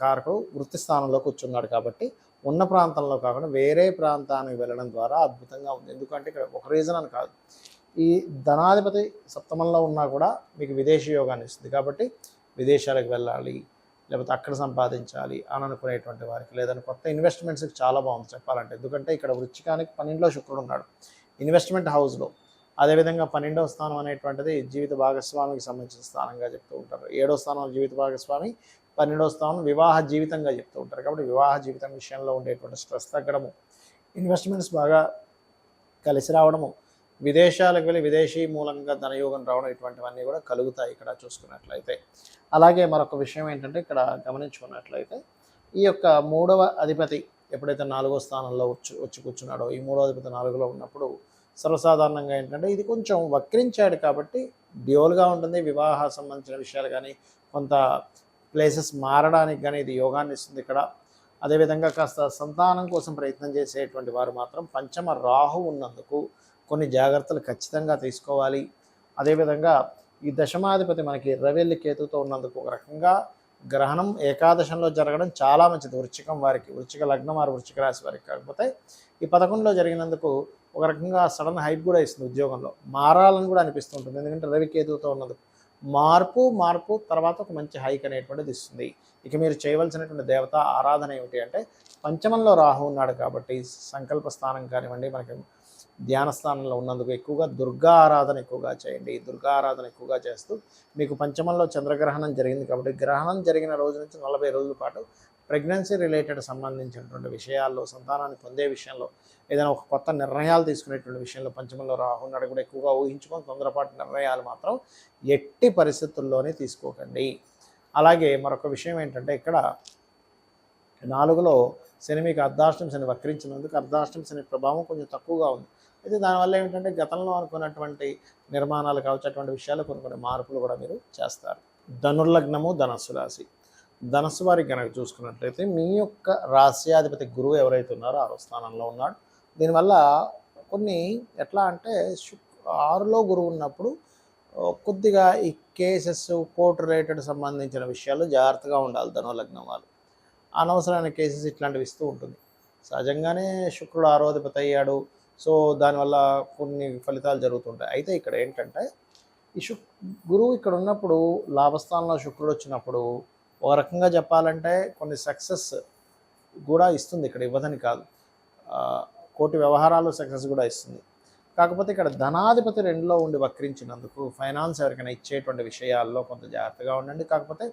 కారకుడు వృత్తి స్థానంలో కూర్చున్నాడు కాబట్టి ఉన్న ప్రాంతంలో కాకుండా వేరే ప్రాంతానికి వెళ్ళడం ద్వారా అద్భుతంగా ఉంది. ఎందుకంటే ఇక్కడ ఒక రీజన్ అని కాదు, ఈ ధనాధిపతి సప్తమంలో ఉన్నా కూడా మీకు విదేశీ యోగాన్ని ఇస్తుంది. కాబట్టి విదేశాలకు వెళ్ళాలి, లేకపోతే అక్కడ సంపాదించాలి అని అనుకునేటువంటి వారికి, లేదని కొత్త ఇన్వెస్ట్మెంట్స్కి చాలా బాగుంది చెప్పాలంటే. ఎందుకంటే ఇక్కడ వృచ్చికానికి 12లో శుక్రుడు ఉన్నాడు ఇన్వెస్ట్మెంట్ హౌస్లో. అదేవిధంగా 12వ స్థానం అనేటువంటిది జీవిత భాగస్వామికి సంబంధించిన స్థానంగా చెప్తూ ఉంటారు. 7వ స్థానం జీవిత భాగస్వామి, 12వ స్థానం వివాహ జీవితంగా చెప్తూ ఉంటారు. కాబట్టి వివాహ జీవితం విషయంలో ఉండేటువంటి స్ట్రెస్ తగ్గడము, ఇన్వెస్ట్మెంట్స్ బాగా కలిసి రావడము, విదేశాలకు వెళ్ళి విదేశీ మూలంగా ధనయోగం రావడం, ఇటువంటివన్నీ కూడా కలుగుతాయి ఇక్కడ చూసుకున్నట్లయితే. అలాగే మరొక విషయం ఏంటంటే ఇక్కడ గమనించుకున్నట్లయితే ఈ యొక్క 3వ అధిపతి ఎప్పుడైతే 4వ స్థానంలో వచ్చి కూర్చున్నాడో, ఈ 3వ అధిపతి 4లో ఉన్నప్పుడు సర్వసాధారణంగా ఏంటంటే ఇది కొంచెం వక్రించాడు కాబట్టి డ్యూయల్గా ఉంటుంది. వివాహ సంబంధించిన విషయాలు కానీ, కొంత ప్లేసెస్ మారడానికి కానీ ఇది యోగాన్ని ఇస్తుంది ఇక్కడ. అదేవిధంగా కాస్త సంతానం కోసం ప్రయత్నం చేసేటువంటి వారు మాత్రం పంచమ రాహు ఉన్నందుకు కొన్ని జాగ్రత్తలు ఖచ్చితంగా తీసుకోవాలి. అదేవిధంగా ఈ దశమాధిపతి మనకి రవెల్లి కేతుతో ఉన్నందుకు ఒక రకంగా గ్రహణం ఏకాదశంలో జరగడం చాలా మంచిది వృశ్చికం వారికి, వృశ్చిక లగ్నం వారు వృశ్చిక రాశి వారికి. కాకపోతే ఈ 11లో జరిగినందుకు ఒక రకంగా సడన్ హైప్ కూడా ఇస్తుంది, ఉద్యోగంలో మారాలని కూడా అనిపిస్తుంటుంది. ఎందుకంటే రవి కేతువుతో ఉన్నందుకు మార్పు తర్వాత ఒక మంచి హైక్ అనేటువంటిది ఇస్తుంది. ఇక మీరు చేయవలసినటువంటి దేవత ఆరాధన ఏమిటి అంటే, పంచమంలో రాహు ఉన్నాడు కాబట్టి సంకల్ప స్థానం కానివ్వండి, మనకి ధ్యాన స్థానంలో ఉన్నందుకు ఎక్కువగా దుర్గా ఆరాధన ఎక్కువగా చేయండి. దుర్గా ఆరాధన ఎక్కువగా చేస్తూ, మీకు పంచమంలో చంద్రగ్రహణం జరిగింది కాబట్టి గ్రహణం జరిగిన రోజు నుంచి 40 రోజుల పాటు ప్రెగ్నెన్సీ రిలేటెడ్ సంబంధించినటువంటి విషయాల్లో, సంతానాన్ని పొందే విషయంలో, ఏదైనా ఒక కొత్త నిర్ణయాలు తీసుకునేటువంటి విషయంలో పంచమంలో రాహు ఉన్నాడు కూడా ఎక్కువగా ఊహించుకొని తొందరపాటు నిర్ణయాలు మాత్రం ఎట్టి పరిస్థితుల్లోనే తీసుకోకండి. అలాగే మరొక విషయం ఏంటంటే ఇక్కడ 4లో శని మీకు అర్ధాష్టమ శని వక్రించినందుకు అర్ధాష్టమ శని ప్రభావం కొంచెం తక్కువగా ఉంది. అయితే దానివల్ల ఏమిటంటే గతంలో అనుకున్నటువంటి నిర్మాణాలు కావచ్చు, అటువంటి విషయాలు కొన్ని మార్పులు కూడా మీరు చేస్తారు. ధనుర్లగ్నము ధనస్సు రాశి. ధనస్సు వారికి కనుక చూసుకున్నట్లయితే మీ యొక్క రాశ్యాధిపతి గురువు ఎవరైతే ఉన్నారో 6వ స్థానంలో ఉన్నాడు. దీనివల్ల కొన్ని ఎట్లా అంటే 6లో గురువు ఉన్నప్పుడు కొద్దిగా ఈ కేసెస్ కోర్టు రిలేటెడ్ సంబంధించిన విషయాల్లో జాగ్రత్తగా ఉండాలి ధనుర్లగ్నం వాళ్ళు. అనవసరమైన కేసెస్ ఇట్లాంటివి ఇస్తూ ఉంటుంది. సహజంగానే శుక్రుడు 6వ అధిపతి అయ్యాడు, సో దానివల్ల కొన్ని ఫలితాలు జరుగుతుంటాయి. అయితే ఇక్కడ ఏంటంటే ఈ గురువు ఇక్కడ ఉన్నప్పుడు లాభస్థానంలో శుక్రుడు వచ్చినప్పుడు ఒక రకంగా చెప్పాలంటే కొన్ని సక్సెస్ కూడా ఇస్తుంది. ఇక్కడ ఇవ్వదని కాదు, కోటి వ్యవహారాలు సక్సెస్ కూడా ఇస్తుంది. కాకపోతే ఇక్కడ ధనాధిపతి 2లో ఉండి వక్రించినందుకు ఫైనాన్స్ ఎవరికైనా ఇచ్చేటువంటి విషయాల్లో కొంత జాగ్రత్తగా ఉండండి. కాకపోతే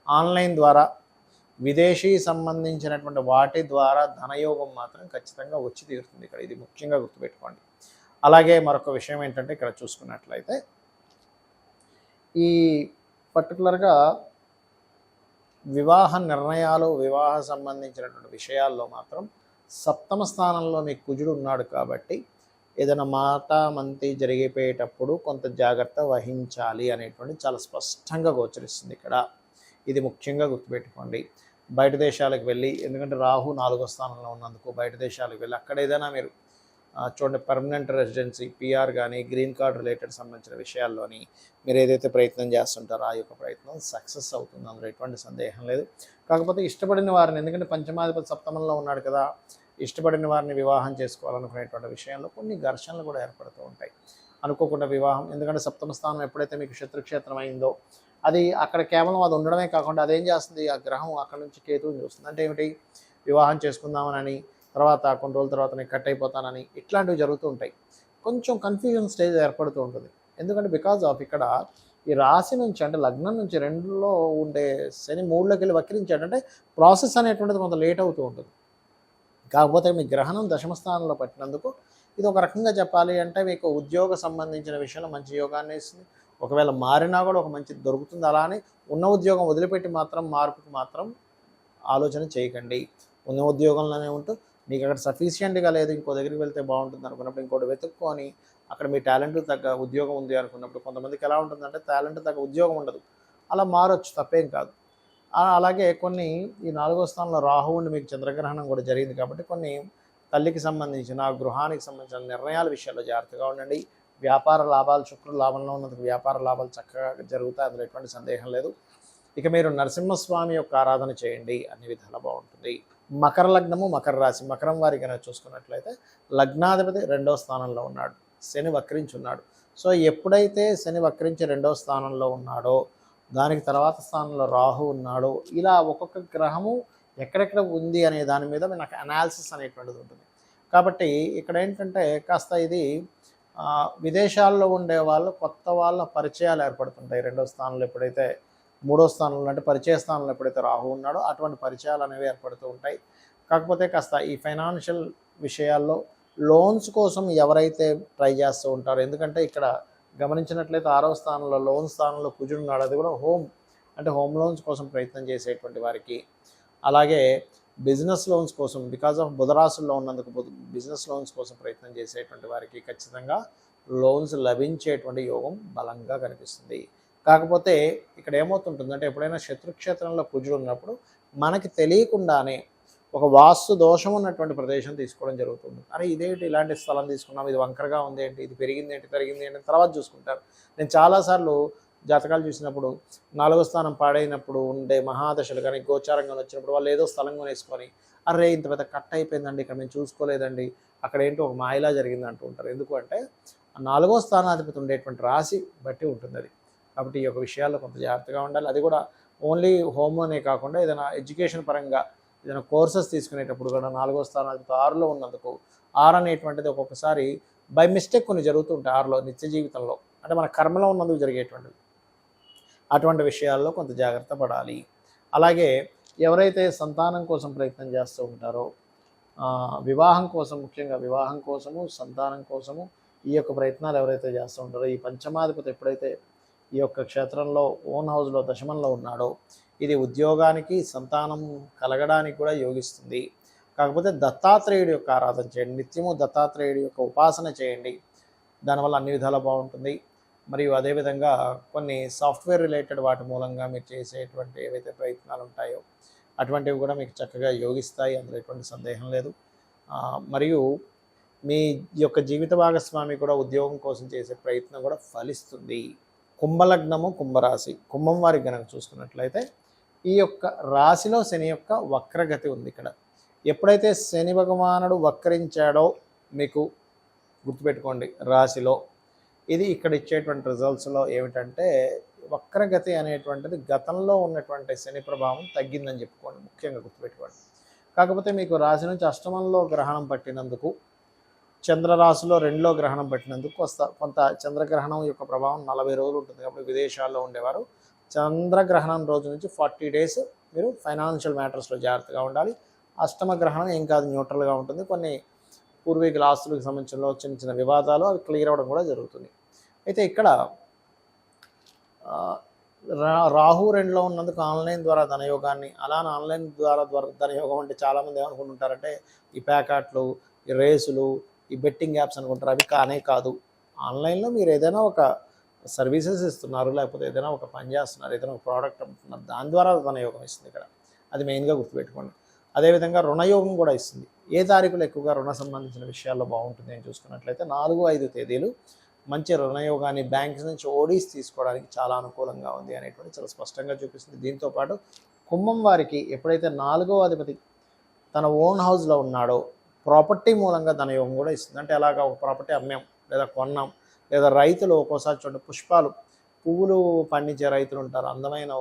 ఆన్లైన్ ద్వారా విదేశీ సంబంధించినటువంటి వాటి ద్వారా ధనయోగం మాత్రం ఖచ్చితంగా వచ్చి తీరుతుంది ఇక్కడ, ఇది ముఖ్యంగా గుర్తుపెట్టుకోండి. అలాగే మరొక విషయం ఏంటంటే ఇక్కడ చూసుకున్నట్లయితే ఈ పర్టికులర్గా వివాహ నిర్ణయాలు, వివాహ సంబంధించినటువంటి విషయాల్లో మాత్రం 7వ స్థానంలో మీకు కుజుడు ఉన్నాడు కాబట్టి ఏదైనా మాట మంతి జరిగిపోయేటప్పుడు కొంత జాగ్రత్త వహించాలి అనేటువంటి చాలా స్పష్టంగా గోచరిస్తుంది ఇక్కడ, ఇది ముఖ్యంగా గుర్తుపెట్టుకోండి. బయట దేశాలకు వెళ్ళి, ఎందుకంటే రాహు 4వ స్థానంలో ఉన్నందుకు బయట దేశాలకు వెళ్ళి అక్కడ ఏదైనా మీరు చూడండి పర్మనెంట్ రెసిడెన్సీ, పిఆర్ కానీ గ్రీన్ కార్డ్ రిలేటెడ్ సంబంధించిన విషయాల్లోని మీరు ఏదైతే ప్రయత్నం చేస్తుంటారో ఆ యొక్క ప్రయత్నం సక్సెస్ అవుతుంది, అందులో ఎటువంటి సందేహం లేదు. కాకపోతే ఇష్టపడిన వారిని, ఎందుకంటే పంచమాధిపతి 7ంలో ఉన్నాడు కదా, ఇష్టపడిన వారిని వివాహం చేసుకోవాలనుకునేటువంటి విషయంలో కొన్ని ఘర్షణలు కూడా ఏర్పడుతూ ఉంటాయి. అనుకోకుండా వివాహం, ఎందుకంటే 7వ స్థానం ఎప్పుడైతే మీకు శత్రుక్షేత్రం అయిందో అది అక్కడ కేవలం అది ఉండడమే కాకుండా అదేం చేస్తుంది, ఆ గ్రహం అక్కడ నుంచి కేతువుని చూస్తుంది. అంటే ఏమిటి, వివాహం చేసుకుందామని తర్వాత కొన్ని రోజుల తర్వాత నేను కట్ అయిపోతానని ఇట్లాంటివి జరుగుతూ ఉంటాయి. కొంచెం కన్ఫ్యూజన్ స్టేజ్ ఏర్పడుతూ ఉంటుంది. ఎందుకంటే బికాజ్ ఆఫ్ ఇక్కడ ఈ రాశి నుంచి, అంటే లగ్నం నుంచి 2లో ఉండే శని 3లోకి వెళ్ళి వక్రించాడంటే ప్రాసెస్ అనేటువంటిది కొంత లేట్ అవుతూ ఉంటుంది. కాకపోతే మీ గ్రహణం దశమ స్థానంలో పట్టినందుకు ఇది ఒక రకంగా చెప్పాలి అంటే మీకు ఉద్యోగ సంబంధించిన విషయంలో మంచి యోగాన్ని ఇస్తుంది. ఒకవేళ మారినా కూడా ఒక మంచి దొరుకుతుంది. అలానే ఉన్న ఉద్యోగం వదిలిపెట్టి మాత్రం మార్పుకు మాత్రం ఆలోచన చేయకండి. ఉన్న ఉద్యోగంలోనే ఉంటూ మీకు అక్కడ సఫిషియెంట్గా లేదు, ఇంకో దగ్గరికి వెళ్తే బాగుంటుంది అనుకున్నప్పుడు ఇంకోటి వెతుక్కొని అక్కడ మీ టాలెంట్ తగ్గ ఉద్యోగం ఉంది అనుకున్నప్పుడు, కొంతమందికి ఎలా ఉంటుందంటే టాలెంట్ తగ్గ ఉద్యోగం ఉండదు, అలా మారొచ్చు, తప్పేం కాదు. అలాగే కొన్ని ఈ 4వ స్థానంలో రాహు ఉండి మీకు చంద్రగ్రహణం కూడా జరిగింది కాబట్టి కొన్ని తల్లికి సంబంధించిన, గృహానికి సంబంధించిన నిర్ణయాల విషయాల్లో జాగ్రత్తగా ఉండండి. వ్యాపార లాభాలు, శుక్రుడు లాభంలో ఉన్నందుకు వ్యాపార లాభాలు చక్కగా జరుగుతాయి, అందులో ఎటువంటి సందేహం లేదు. ఇక మీరు నరసింహస్వామి యొక్క ఆరాధన చేయండి, అన్ని విధాలా బాగుంటుంది. మకర లగ్నము మకర రాశి. మకరం వారి కనుక చూసుకున్నట్లయితే లగ్నాధిపతి 2వ స్థానంలో ఉన్నాడు, శని వక్రించి ఉన్నాడు. సో ఎప్పుడైతే శని వక్రించి 2వ స్థానంలో ఉన్నాడో దానికి తర్వాత స్థానంలో రాహు ఉన్నాడు. ఇలా ఒక్కొక్క గ్రహము ఎక్కడెక్కడ ఉంది అనే దాని మీద మనకు అనాలిసిస్ అనేటువంటిది ఉంటుంది. కాబట్టి ఇక్కడ ఏంటంటే కాస్త ఇది విదేశాల్లో ఉండే వాళ్ళు కొత్త వాళ్ళ పరిచయాలు ఏర్పడుతుంటాయి. రెండో స్థానంలో ఎప్పుడైతే, మూడో స్థానంలో అంటే పరిచయ స్థానంలో ఎప్పుడైతే రాహు ఉన్నాడో అటువంటి పరిచయాలు అనేవి ఏర్పడుతూ ఉంటాయి. కాకపోతే కాస్త ఈ ఫైనాన్షియల్ విషయాల్లో లోన్స్ కోసం ఎవరైతే ట్రై చేస్తూ ఉంటారో, ఎందుకంటే ఇక్కడ గమనించినట్లయితే 6వ స్థానంలో లోన్ స్థానంలో కుజుడు ఉన్నాడు. అది కూడా హోమ్ లోన్స్ కోసం ప్రయత్నం చేసేటువంటి వారికి, అలాగే బిజినెస్ లోన్స్ కోసం బికాజ్ ఆఫ్ బుధరాశుల్లో ఉన్నందుకు బిజినెస్ లోన్స్ కోసం ప్రయత్నం చేసేటువంటి వారికి ఖచ్చితంగా లోన్స్ లభించేటువంటి యోగం బలంగా కనిపిస్తుంది. కాకపోతే ఇక్కడ ఏమవుతుంటుందంటే ఎప్పుడైనా శత్రుక్షేత్రంలో కుజుడు ఉన్నప్పుడు మనకి తెలియకుండానే ఒక వాస్తు దోషం ఉన్నటువంటి ప్రదేశం తీసుకోవడం జరుగుతుంది. అరే ఇదేంటి ఇలాంటి స్థలం తీసుకున్నాం, ఇది వంకరగా ఉంది ఏంటి, ఇది పెరిగింది ఏంటి, తరిగింది ఏంటి తర్వాత చూసుకుంటారు. నేను చాలాసార్లు జాతకాలు చూసినప్పుడు 4వ స్థానం పాడైనప్పుడు ఉండే మహాదశలు కానీ గోచారంగా వచ్చినప్పుడు వాళ్ళు ఏదో స్థలం కొనేసుకొని అరే ఇంత పెద్ద కట్ అయిపోయిందండి, ఇక్కడ మేము చూసుకోలేదండి, అక్కడ ఏంటో ఒక మాయలా జరిగింది అంటూ ఉంటారు. ఎందుకు అంటే 4వ స్థానాధిపతి ఉండేటువంటి రాశి బట్టి ఉంటుంది అది. కాబట్టి ఈ యొక్క విషయాల్లో కొంత జాగ్రత్తగా ఉండాలి. అది కూడా ఓన్లీ హోమ్ అనే కాకుండా ఏదైనా ఎడ్యుకేషన్ పరంగా ఏదైనా కోర్సెస్ తీసుకునేటప్పుడు కూడా 4వ స్థానాధిపతి 6లో ఉన్నందుకు 6 అనేటువంటిది ఒక్కొక్కసారి బై మిస్టేక్ కొన్ని జరుగుతుంటాయి 6లో నిత్య జీవితంలో, అంటే మన కర్మలో ఉన్నందుకు జరిగేటువంటివి. అటువంటి విషయాల్లో కొంత జాగ్రత్త పడాలి. అలాగే ఎవరైతే సంతానం కోసం ప్రయత్నం చేస్తూ ఉంటారో, వివాహం కోసం, ముఖ్యంగా వివాహం కోసము, సంతానం కోసము ఈ యొక్క ప్రయత్నాలు ఎవరైతే చేస్తూ ఉంటారో, ఈ పంచమాధిపతి ఎప్పుడైతే ఈ యొక్క క్షేత్రంలో ఓన్ హౌస్లో దశమంలో ఉన్నాడో ఇది ఉద్యోగానికి, సంతానం కలగడానికి కూడా యోగిస్తుంది. కాకపోతే దత్తాత్రేయుడి యొక్క ఆరాధన చేయండి, నిత్యము దత్తాత్రేయుడి యొక్క ఉపాసన చేయండి, దానివల్ల అన్ని విధాలా బాగుంటుంది. మరియు అదేవిధంగా కొన్ని సాఫ్ట్వేర్ రిలేటెడ్ వాటి మూలంగా మీరు చేసేటువంటి ఏవైతే ప్రయత్నాలు ఉంటాయో అటువంటివి కూడా మీకు చక్కగా యోగిస్తాయి, అందులో ఎటువంటి సందేహం లేదు. మరియు మీ యొక్క జీవిత భాగస్వామి కూడా ఉద్యోగం కోసం చేసే ప్రయత్నం కూడా ఫలిస్తుంది. కుంభలగ్నము, కుంభరాశి, కుంభం వారికి కనుక చూసుకున్నట్లయితే ఈ యొక్క రాశిలో శని యొక్క వక్రగతి ఉంది. ఇక్కడ ఎప్పుడైతే శని భగవానుడు వక్రించాడో మీకు గుర్తుపెట్టుకోండి, రాశిలో ఇది ఇక్కడ ఇచ్చేటువంటి రిజల్ట్స్లో ఏమిటంటే వక్రగతి అనేటువంటిది గతంలో ఉన్నటువంటి శని ప్రభావం తగ్గిందని చెప్పుకోండి, ముఖ్యంగా గుర్తుపెట్టుకోండి. కాకపోతే మీకు రాశి నుంచి అష్టమంలో గ్రహణం పట్టినందుకు, చంద్రరాశిలో 2లో గ్రహణం పట్టినందుకు కొంత చంద్రగ్రహణం యొక్క ప్రభావం 40 రోజులు ఉంటుంది. కాబట్టి విదేశాల్లో ఉండేవారు చంద్రగ్రహణం రోజు నుంచి 40 డేస్ మీరు ఫైనాన్షియల్ మ్యాటర్స్లో జాగ్రత్తగా ఉండాలి. అష్టమ గ్రహణం ఏం కాదు, న్యూట్రల్గా ఉంటుంది. కొన్ని పూర్వీకుల ఆస్తులకు సంబంధించిన చిన్న చిన్న వివాదాలు అవి క్లియర్ అవ్వడం కూడా జరుగుతుంది. అయితే ఇక్కడ రాహు 2లో ఉన్నందుకు ఆన్లైన్ ద్వారా ధనయోగాన్ని, అలానే ఆన్లైన్ ద్వారా ధనయోగం అంటే చాలామంది ఏమనుకుంటుంటారంటే ఈ ప్యాకెట్లు, ఈ రేసులు, ఈ బెట్టింగ్ యాప్స్ అనుకుంటారు. అవి కానే కాదు. ఆన్లైన్లో మీరు ఏదైనా ఒక సర్వీసెస్ ఇస్తున్నారు, లేకపోతే ఏదైనా ఒక పని చేస్తున్నారు, ఏదైనా ఒక ప్రోడక్ట్ అమ్ముతున్నారు, దాని ద్వారా ధనయోగం ఇస్తుంది. ఇక్కడ అది మెయిన్గా గుర్తుపెట్టుకోండి. అదేవిధంగా రుణయోగం కూడా ఇస్తుంది. ఏ తారీఖులు ఎక్కువగా రుణ సంబంధించిన విషయాల్లో బాగుంటుంది అని చూసుకున్నట్లయితే 4-5 తేదీలు మంచి రుణయోగాన్ని, బ్యాంక్స్ నుంచి ఓడీస్ తీసుకోవడానికి చాలా అనుకూలంగా ఉంది అనేటువంటి చాలా స్పష్టంగా చూపిస్తుంది. దీంతోపాటు కుంభం వారికి ఎప్పుడైతే 4వ అధిపతి తన ఓన్ హౌస్లో ఉన్నాడో ప్రాపర్టీ మూలంగా ధనయోగం కూడా ఇస్తుంది. అంటే అలాగా ఒక ప్రాపర్టీ అమ్మాం లేదా కొన్నాం, లేదా రైతులు ఒక్కోసారి చూడండి పుష్పాలు, పువ్వులు పండించే రైతులు ఉంటారు, అందమైన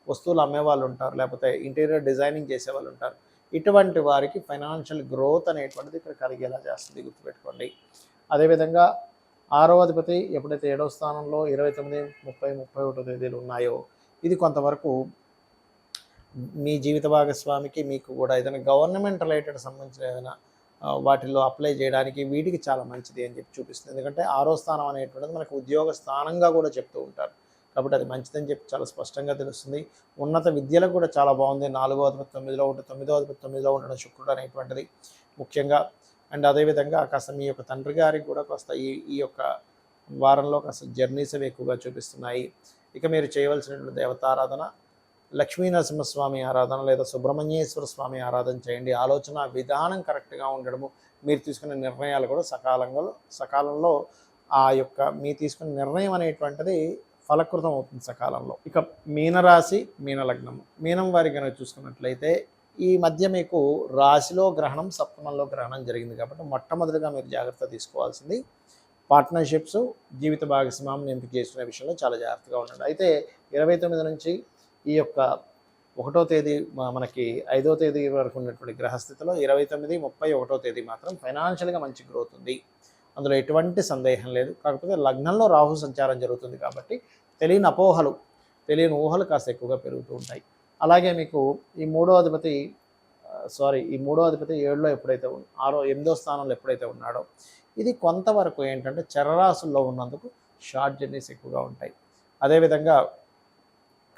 వస్తువులు అమ్మేవాళ్ళు ఉంటారు, లేకపోతే ఇంటీరియర్ డిజైనింగ్ చేసేవాళ్ళు ఉంటారు. ఇటువంటి వారికి ఫైనాన్షియల్ గ్రోత్ అనేటువంటిది ఇక్కడ కలిగేలా చేస్తుంది, గుర్తుపెట్టుకోండి. అదేవిధంగా 6వ అధిపతి ఎప్పుడైతే 7వ స్థానంలో 29, 30, 31 తేదీలు ఉన్నాయో ఇది కొంతవరకు మీ జీవిత భాగస్వామికి, మీకు కూడా ఏదైనా గవర్నమెంట్ రిలేటెడ్ సంబంధించిన ఏదైనా వాటిల్లో అప్లై చేయడానికి వీటికి చాలా మంచిది అని చెప్పి చూపిస్తుంది. ఎందుకంటే 6వ స్థానం అనేటువంటిది మనకు ఉద్యోగ స్థానంగా కూడా చెప్తూ ఉంటారు. కాబట్టి అది మంచిదని చెప్పి చాలా స్పష్టంగా తెలుస్తుంది. ఉన్నత విద్యలకు కూడా చాలా బాగుంది. 4వ అధిపతి 9లో ఉంటే 9వ అధిపతి 9లో ఉండడం శుక్రుడు అనేటువంటిది ముఖ్యంగా. అండ్ అదేవిధంగా కాస్త మీ యొక్క తండ్రి గారికి కూడా కాస్త ఈ యొక్క వారంలో కాస్త జర్నీస్ అవి ఎక్కువగా చూపిస్తున్నాయి. ఇక మీరు చేయవలసినటువంటి దేవతారాధన లక్ష్మీ నరసింహస్వామి ఆరాధన లేదా సుబ్రహ్మణ్యేశ్వర స్వామి ఆరాధన చేయండి. ఆలోచన విధానం కరెక్ట్గా ఉండడము, మీరు తీసుకునే నిర్ణయాలు కూడా సకాలంలో ఆ యొక్క మీ తీసుకునే నిర్ణయం అనేటువంటిది ఫలకృతం అవుతుంది సకాలంలో. ఇక మీనరాశి, మీనలగ్నము, మీనం వారి కనుక చూసుకున్నట్లయితే ఈ మధ్య మీకు రాశిలో గ్రహణం, సప్తమంలో గ్రహణం జరిగింది. కాబట్టి మొట్టమొదటిగా మీరు జాగ్రత్త తీసుకోవాల్సింది పార్ట్నర్షిప్స్, జీవిత భాగస్వామిని ఎంపిక చేసుకునే విషయంలో చాలా జాగ్రత్తగా ఉండండి. అయితే 29 నుంచి ఈ యొక్క 1వ తేదీ మనకి 5వ తేదీ వరకు ఉన్నటువంటి గ్రహస్థితిలో 29, 30, 1వ తేదీ మాత్రం ఫైనాన్షియల్గా మంచి గ్రోత్ ఉంది. అందులో ఎటువంటి సందేహం లేదు. కాకపోతే లగ్నంలో రాహు సంచారం జరుగుతుంది కాబట్టి తెలియని అపోహలు, తెలియని ఊహలు కాస్త ఎక్కువగా పెరుగుతూ ఉంటాయి. అలాగే మీకు ఈ మూడో అధిపతి 7లో ఎప్పుడైతే 8వ స్థానంలో ఎప్పుడైతే ఉన్నాడో ఇది కొంతవరకు ఏంటంటే చరరాశుల్లో ఉన్నందుకు షార్ట్ జర్నీస్ ఎక్కువగా ఉంటాయి. అదేవిధంగా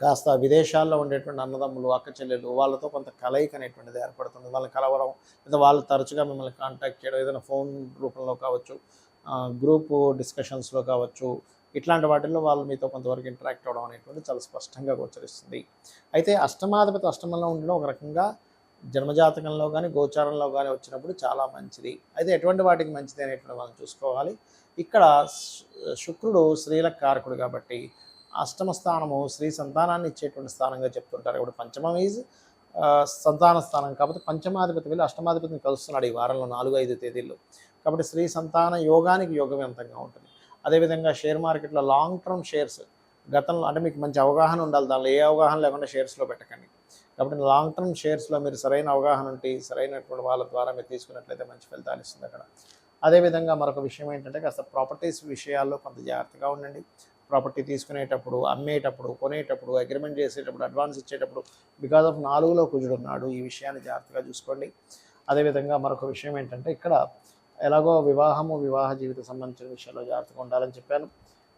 కాస్త విదేశాల్లో ఉండేటువంటి అన్నదమ్ములు, అక్క చెల్లెలు వాళ్ళతో కొంత కలయిక అనేటువంటిది ఏర్పడుతుంది. వాళ్ళని కలవడం, లేదా వాళ్ళు తరచుగా మిమ్మల్ని కాంటాక్ట్ చేయడం, ఏదైనా ఫోన్ రూపంలో కావచ్చు, గ్రూపు డిస్కషన్స్లో కావచ్చు, ఇట్లాంటి వాటిల్లో వాళ్ళు మీతో కొంతవరకు ఇంటరాక్ట్ అవ్వడం అనేటువంటి చాలా స్పష్టంగా గోచరిస్తుంది. అయితే అష్టమాధిపతి అష్టమంలో ఉండడం ఒక రకంగా జన్మజాతకంలో కానీ గోచారంలో కానీ వచ్చినప్పుడు చాలా మంచిది. అయితే ఎటువంటి వాటికి మంచిది అనేటువంటి మనం చూసుకోవాలి. ఇక్కడ శుక్రుడు స్త్రీలకు కారకుడు కాబట్టి అష్టమ స్థానము స్త్రీ సంతానాన్ని ఇచ్చేటువంటి స్థానంగా చెప్తుంటారు. ఇప్పుడు పంచమం ఈజ్ సంతాన స్థానం కాబట్టి పంచమాధిపతి వెళ్ళి అష్టమాధిపతిని కలుస్తున్నాడు ఈ వారంలో 4-5 తేదీల్లో. కాబట్టి స్త్రీ సంతాన యోగానికి యోగవంతంగా ఉంటుంది. అదేవిధంగా షేర్ మార్కెట్లో లాంగ్ టర్మ్ షేర్స్ గతంలో అంటే మీకు మంచి అవగాహన ఉండాలి. దానిలో ఏ అవగాహన లేకుండా షేర్స్లో పెట్టకండి. కాబట్టి లాంగ్ టర్మ్ షేర్స్లో మీరు సరైన అవగాహన ఉంటే సరైనటువంటి వాళ్ళ ద్వారా మీరు తీసుకున్నట్లయితే మంచి ఫలితాలు ఇస్తుంది అక్కడ. అదేవిధంగా మరొక విషయం ఏంటంటే కాస్త ప్రాపర్టీస్ విషయాల్లో కొంత జాగ్రత్తగా ఉండండి. ప్రాపర్టీ తీసుకునేటప్పుడు, అమ్మేటప్పుడు, కొనేటప్పుడు, అగ్రిమెంట్ చేసేటప్పుడు, అడ్వాన్స్ ఇచ్చేటప్పుడు బికాజ్ ఆఫ్ 4లో కుజుడు ఉన్నాడు. ఈ విషయాన్ని జాగ్రత్తగా చూసుకోండి. అదేవిధంగా మరొక విషయం ఏంటంటే ఇక్కడ ఎలాగో వివాహ జీవిత సంబంధించిన విషయాల్లో జాగ్రత్తగా ఉండాలని చెప్పాను.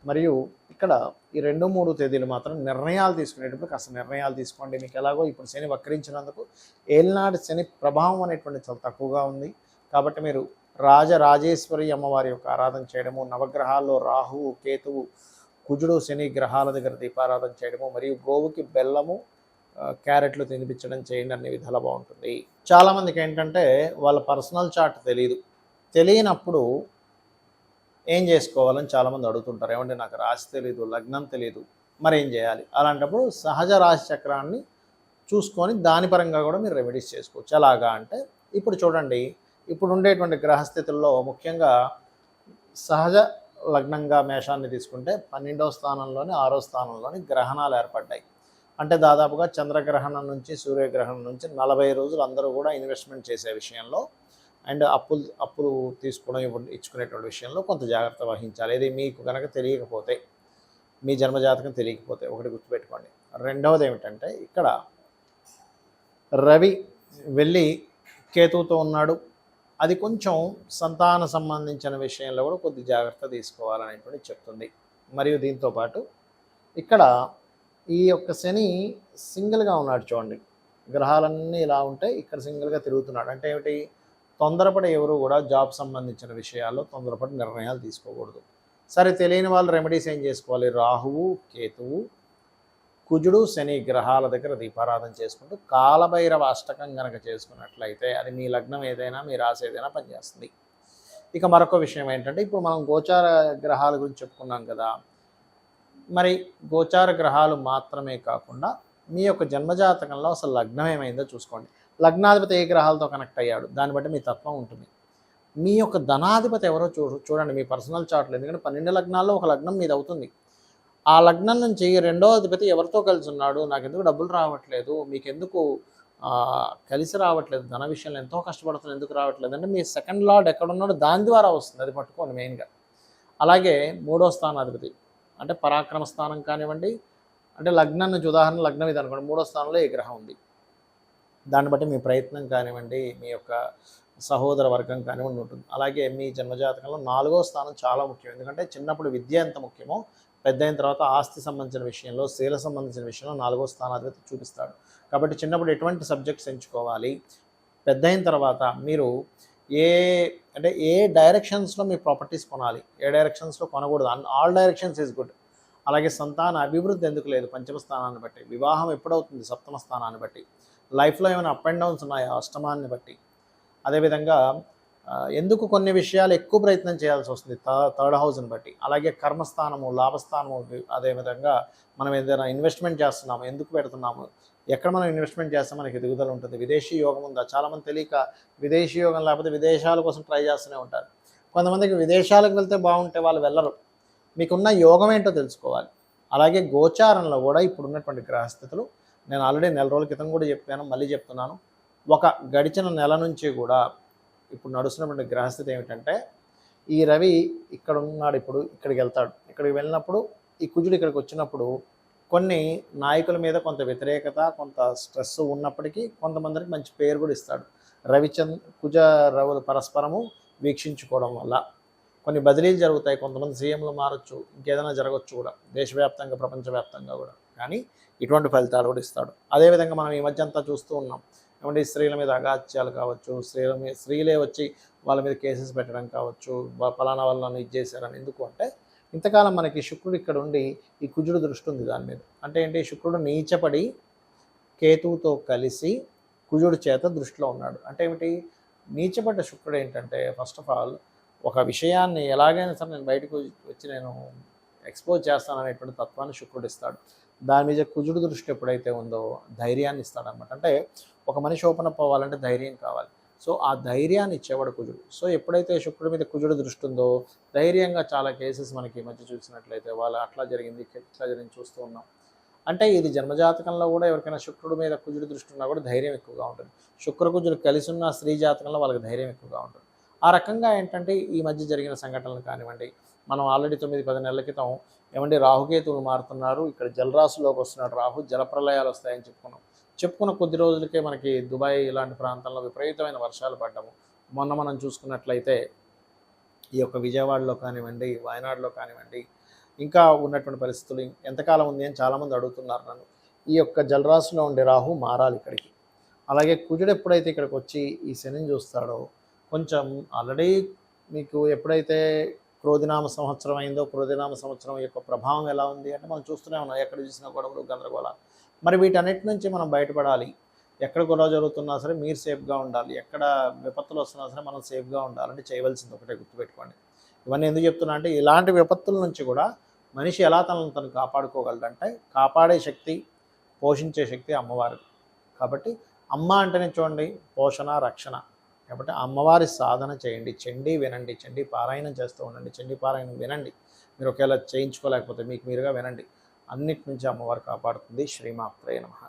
మరియు ఇక్కడ ఈ 2-3 తేదీలు మాత్రం నిర్ణయాలు తీసుకునేటప్పుడు కాస్త నిర్ణయాలు తీసుకోండి. మీకు ఎలాగో ఇప్పుడు శని వక్రించినందుకు ఏలినాటి శని ప్రభావం అనేటువంటి చాలా తక్కువగా ఉంది. కాబట్టి మీరు రాజరాజేశ్వరి అమ్మవారి యొక్క ఆరాధన చేయడము, నవగ్రహాల్లో రాహువు, కేతువు, కుజుడు, శని గ్రహాల దగ్గర దీపారాధన చేయడము, మరియు గోవుకి బెల్లము, క్యారెట్లు తినిపించడం చేయండి. అన్ని విధాలా బాగుంటుంది. చాలామందికి ఏంటంటే వాళ్ళ పర్సనల్ చార్ట్ తెలియనప్పుడు ఏం చేసుకోవాలని చాలామంది అడుగుతుంటారు. ఏమంటే నాకు రాశి తెలియదు, లగ్నం తెలియదు, మరి ఏం చేయాలి? అలాంటప్పుడు సహజ రాశి చక్రాన్ని చూసుకొని దాని పరంగా కూడా మీరు రెమెడీస్ చేసుకోవచ్చు. ఎలాగా అంటే ఇప్పుడు చూడండి, ఇప్పుడు ఉండేటువంటి గ్రహస్థితుల్లో ముఖ్యంగా సహజ లగ్నంగా మేషాన్ని తీసుకుంటే 12వ స్థానంలోని 6వ స్థానంలోని గ్రహణాలు ఏర్పడ్డాయి. అంటే దాదాపుగా చంద్రగ్రహణం నుంచి సూర్యగ్రహణం నుంచి 40 రోజులు అందరూ కూడా ఇన్వెస్ట్మెంట్ చేసే విషయంలో అండ్ అప్పులు తీసుకోవడం ఇచ్చుకునేటువంటి విషయంలో కొంత జాగ్రత్త వహించాలి. ఇది మీకు కనుక తెలియకపోతే, మీ జన్మజాతకం తెలియకపోతే ఒకటి గుర్తుపెట్టుకోండి. రెండవది ఏమిటంటే ఇక్కడ రవి వెళ్ళి కేతువుతో ఉన్నాడు. అది కొంచెం సంతాన సంబంధించిన విషయంలో కూడా కొద్ది జాగ్రత్త తీసుకోవాలనేటువంటి చెప్తుంది. మరియు దీంతోపాటు ఇక్కడ ఈ యొక్క శని సింగిల్గా ఉన్నాడు చూడండి. గ్రహాలన్నీ ఇలా ఉంటే ఇక్కడ సింగిల్గా తిరుగుతున్నాడు. అంటే ఏమిటి? తొందరపడి ఎవరు కూడా జాబ్ సంబంధించిన విషయాల్లో తొందరపడి నిర్ణయాలు తీసుకోకూడదు. సరే, తెలియని వాళ్ళు రెమెడీస్ ఏం చేసుకోవాలి? రాహువు, కేతువు, కుజుడు, శని గ్రహాల దగ్గర దీపారాధన చేసుకుంటూ కాలభైరవ అష్టకం కనుక చేసుకున్నట్లయితే అది మీ లగ్నం ఏదైనా, మీ రాశి ఏదైనా పనిచేస్తుంది. ఇక మరొక విషయం ఏంటంటే ఇప్పుడు మనం గోచార గ్రహాల గురించి చెప్పుకున్నాం కదా. మరి గోచార గ్రహాలు మాత్రమే కాకుండా మీ యొక్క జన్మజాతకంలో అసలు లగ్నం ఏమైందో చూసుకోండి. లగ్నాధిపతి ఏ గ్రహాలతో కనెక్ట్ అయ్యాడు దాన్ని బట్టి మీ తత్వం ఉంటుంది. మీ యొక్క ధనాధిపతి ఎవరో చూడండి మీ పర్సనల్ చార్ట్లో. ఎందుకంటే 12 లగ్నాల్లో ఒక లగ్నం మీద అవుతుంది. ఆ లగ్నం నుంచి 2వ అధిపతి ఎవరితో కలిసి ఉన్నాడు, నాకెందుకు డబ్బులు రావట్లేదు, మీకెందుకు కలిసి రావట్లేదు, ధన విషయంలో ఎంతో కష్టపడుతున్నాను ఎందుకు రావట్లేదు అంటే మీ సెకండ్ లార్డ్ ఎక్కడున్నాడో దాని ద్వారా వస్తుంది. అది పట్టుకోండి మెయిన్గా. అలాగే 3వ స్థానాధిపతి అంటే పరాక్రమ స్థానం కానివ్వండి, అంటే లగ్నం నుంచి ఉదాహరణ లగ్నం ఇది అనుకోండి, 3వ స్థానంలో ఏ గ్రహం ఉంది, దాన్ని బట్టి మీ ప్రయత్నం కానివ్వండి, మీ యొక్క సహోదర వర్గం కానివ్వండి ఉంటుంది. అలాగే మీ జన్మజాతకంలో 4వ స్థానం చాలా ముఖ్యం. ఎందుకంటే చిన్నప్పుడు విద్య ఎంత ముఖ్యమో పెద్ద అయిన తర్వాత ఆస్తి సంబంధించిన విషయంలో, శీల సంబంధించిన విషయంలో 4వ స్థానాధిపతి చూపిస్తాడు. కాబట్టి చిన్నప్పుడు ఎటువంటి సబ్జెక్ట్స్ ఎంచుకోవాలి, పెద్ద అయిన తర్వాత మీరు ఏ డైరెక్షన్స్లో మీ ప్రాపర్టీస్ కొనాలి, ఏ డైరెక్షన్స్లో కొనకూడదు, ఆల్ డైరెక్షన్స్ ఈజ్ గుడ్. అలాగే సంతాన అభివృద్ధి ఎందుకు లేదు, 5వ స్థానాన్ని బట్టి, వివాహం ఎప్పుడవుతుంది 7వ స్థానాన్ని బట్టి, లైఫ్లో ఏమైనా అప్ అండ్ డౌన్స్ ఉన్నాయా అష్టమాన్ని బట్టి, అదేవిధంగా ఎందుకు కొన్ని విషయాలు ఎక్కువ ప్రయత్నం చేయాల్సి వస్తుంది 3rd హౌస్ని బట్టి, అలాగే కర్మస్థానము, లాభస్థానము, అదేవిధంగా మనం ఏదైనా ఇన్వెస్ట్మెంట్ చేస్తున్నాము ఎందుకు పెడుతున్నాము, ఎక్కడ మనం ఇన్వెస్ట్మెంట్ చేస్తే మనకి ఎదుగుదల ఉంటుంది, విదేశీ యోగం ఉందా, చాలామంది తెలియక విదేశీ యోగం లేకపోతే విదేశాల కోసం ట్రై చేస్తూనే ఉంటారు. కొంతమందికి విదేశాలకు వెళ్తే బాగుంటే వాళ్ళు వెళ్ళరు. మీకున్న యోగం ఏంటో తెలుసుకోవాలి. అలాగే గోచారంలో కూడా ఇప్పుడున్నటువంటి గ్రహస్థితులు నేను ఆల్రెడీ నెల రోజుల క్రితం కూడా చెప్పాను, మళ్ళీ చెప్తున్నాను. ఒక గడిచిన నెల నుంచి కూడా ఇప్పుడు నడుస్తున్నటువంటి గ్రహస్థితి ఏమిటంటే, ఈ రవి ఇక్కడ ఉన్నాడు, ఇప్పుడు ఇక్కడికి వెళ్తాడు. ఇక్కడికి వెళ్ళినప్పుడు ఈ కుజుడు ఇక్కడికి వచ్చినప్పుడు కొన్ని నాయకుల మీద కొంత వ్యతిరేకత, కొంత స్ట్రెస్ ఉన్నప్పటికీ కొంతమందికి మంచి పేరు కూడా ఇస్తాడు. కుజ రవులు పరస్పరము వీక్షించుకోవడం వల్ల కొన్ని బదిలీలు జరుగుతాయి. కొంతమంది సీఎంలు మారచ్చు, ఇంకేదైనా జరగచ్చు కూడా, దేశవ్యాప్తంగా ప్రపంచవ్యాప్తంగా కూడా. కానీ ఇటువంటి ఫలితాలు కూడా ఇస్తాడు. అదేవిధంగా మనం ఈ మధ్య అంతా చూస్తూ ఉన్నాం ఏమంటే, స్త్రీల మీద అగాత్యాలు కావచ్చు, స్త్రీలే వచ్చి వాళ్ళ మీద కేసెస్ పెట్టడం కావచ్చు, ఫలానా వాళ్ళు నన్ను ఇది చేశారని. ఎందుకు అంటే, ఇంతకాలం మనకి శుక్రుడు ఇక్కడ ఉండి ఈ కుజుడు దృష్టి ఉంది దాని మీద. అంటే ఏంటి, శుక్రుడు నీచపడి కేతువుతో కలిసి కుజుడు చేత దృష్టిలో ఉన్నాడు. అంటే ఏమిటి, నీచపడ్డ శుక్రుడు ఏంటంటే, ఫస్ట్ ఆఫ్ ఆల్ ఒక విషయాన్ని ఎలాగైనా సరే నేను బయటకు వచ్చి నేను ఎక్స్పోజ్ చేస్తాననేటువంటి తత్వాన్ని శుక్రుడు ఇస్తాడు. దాని మీద కుజుడు దృష్టి ఎప్పుడైతే ఉందో ధైర్యాన్ని ఇస్తాడనమాట. అంటే ఒక మనిషి ఓపెన్ అప్ అవ్వాలంటే ధైర్యం కావాలి. సో ఆ ధైర్యాన్ని ఇచ్చేవాడు కుజుడు. సో ఎప్పుడైతే శుక్రుడి మీద కుజుడు దృష్టి ఉందో ధైర్యంగా చాలా కేసెస్ మనకి ఈ మధ్య చూసినట్లయితే వాళ్ళు అట్లా జరిగింది ఇట్లా జరిగింది చూస్తూ ఉన్నాం. అంటే ఇది జన్మజాతకంలో కూడా ఎవరికైనా శుక్రుడి మీద కుజుడు దృష్టి ఉన్నా కూడా ధైర్యం ఎక్కువగా ఉంటుంది. కుజుడు కలిసి ఉన్న స్త్రీ జాతకంలో వాళ్ళకి ధైర్యం ఎక్కువగా ఉంటుంది. ఆ రకంగా ఏంటంటే ఈ మధ్య జరిగిన సంఘటనలు కానివ్వండి, మనం ఆల్రెడీ 9-10 నెలల క్రితం ఏమంటే రాహుకేతువులు మారుతున్నారు, ఇక్కడ జలరాశిలోకి వస్తున్నాడు రాహు, జలప్రలయాలు వస్తాయని చెప్పుకున్న కొద్ది రోజులకే మనకి దుబాయ్ ఇలాంటి ప్రాంతాల్లో విపరీతమైన వర్షాలు పడ్డము. మొన్న మనం చూసుకున్నట్లయితే ఈ యొక్క విజయవాడలో కానివ్వండి, వాయనాడులో కానివ్వండి, ఇంకా ఉన్నటువంటి పరిస్థితులు ఎంతకాలం ఉంది అని చాలామంది అడుగుతున్నారు నన్ను. ఈ యొక్క జలరాశిలో ఉండే రాహు మారాలి ఇక్కడికి. అలాగే కుజుడు ఎప్పుడైతే ఇక్కడికి వచ్చి ఈ శనిని చూస్తాడో, కొంచెం ఆల్రెడీ మీకు ఎప్పుడైతే క్రోధినామ సంవత్సరం అయిందో, క్రోధినామ సంవత్సరం యొక్క ప్రభావం ఎలా ఉంది అంటే మనం చూస్తూనే ఉన్నాం. ఎక్కడ చూసినా గొడవలు, గందరగోళాలు. మరి వీటన్నిటి నుంచి మనం బయటపడాలి. ఎక్కడ గొడవ జరుగుతున్నా సరే మీరు సేఫ్గా ఉండాలి, ఎక్కడ విపత్తులు వస్తున్నా సరే మనం సేఫ్గా ఉండాలంటే చేయవలసింది ఒకటే గుర్తుపెట్టుకోండి. ఇవన్నీ ఎందుకు చెప్తున్నా అంటే, ఇలాంటి విపత్తుల నుంచి కూడా మనిషి ఎలా తనను కాపాడుకోగలడంటే, కాపాడే శక్తి, పోషించే శక్తి అమ్మవారు. కాబట్టి అమ్మ అంటేనే చూడండి పోషణ, రక్షణ. కాబట్టి అమ్మవారి సాధన చేయండి, చండీ వినండి, చండీ పారాయణం చేస్తూ ఉండండి, చండీ పారాయణం వినండి. మీరు ఒకవేళ చేయించుకోలేకపోతే మీకు మీరుగా వినండి. అన్నిటి నుంచి అమ్మవారు కాపాడుతుంది. శ్రీమాత్రే నమః.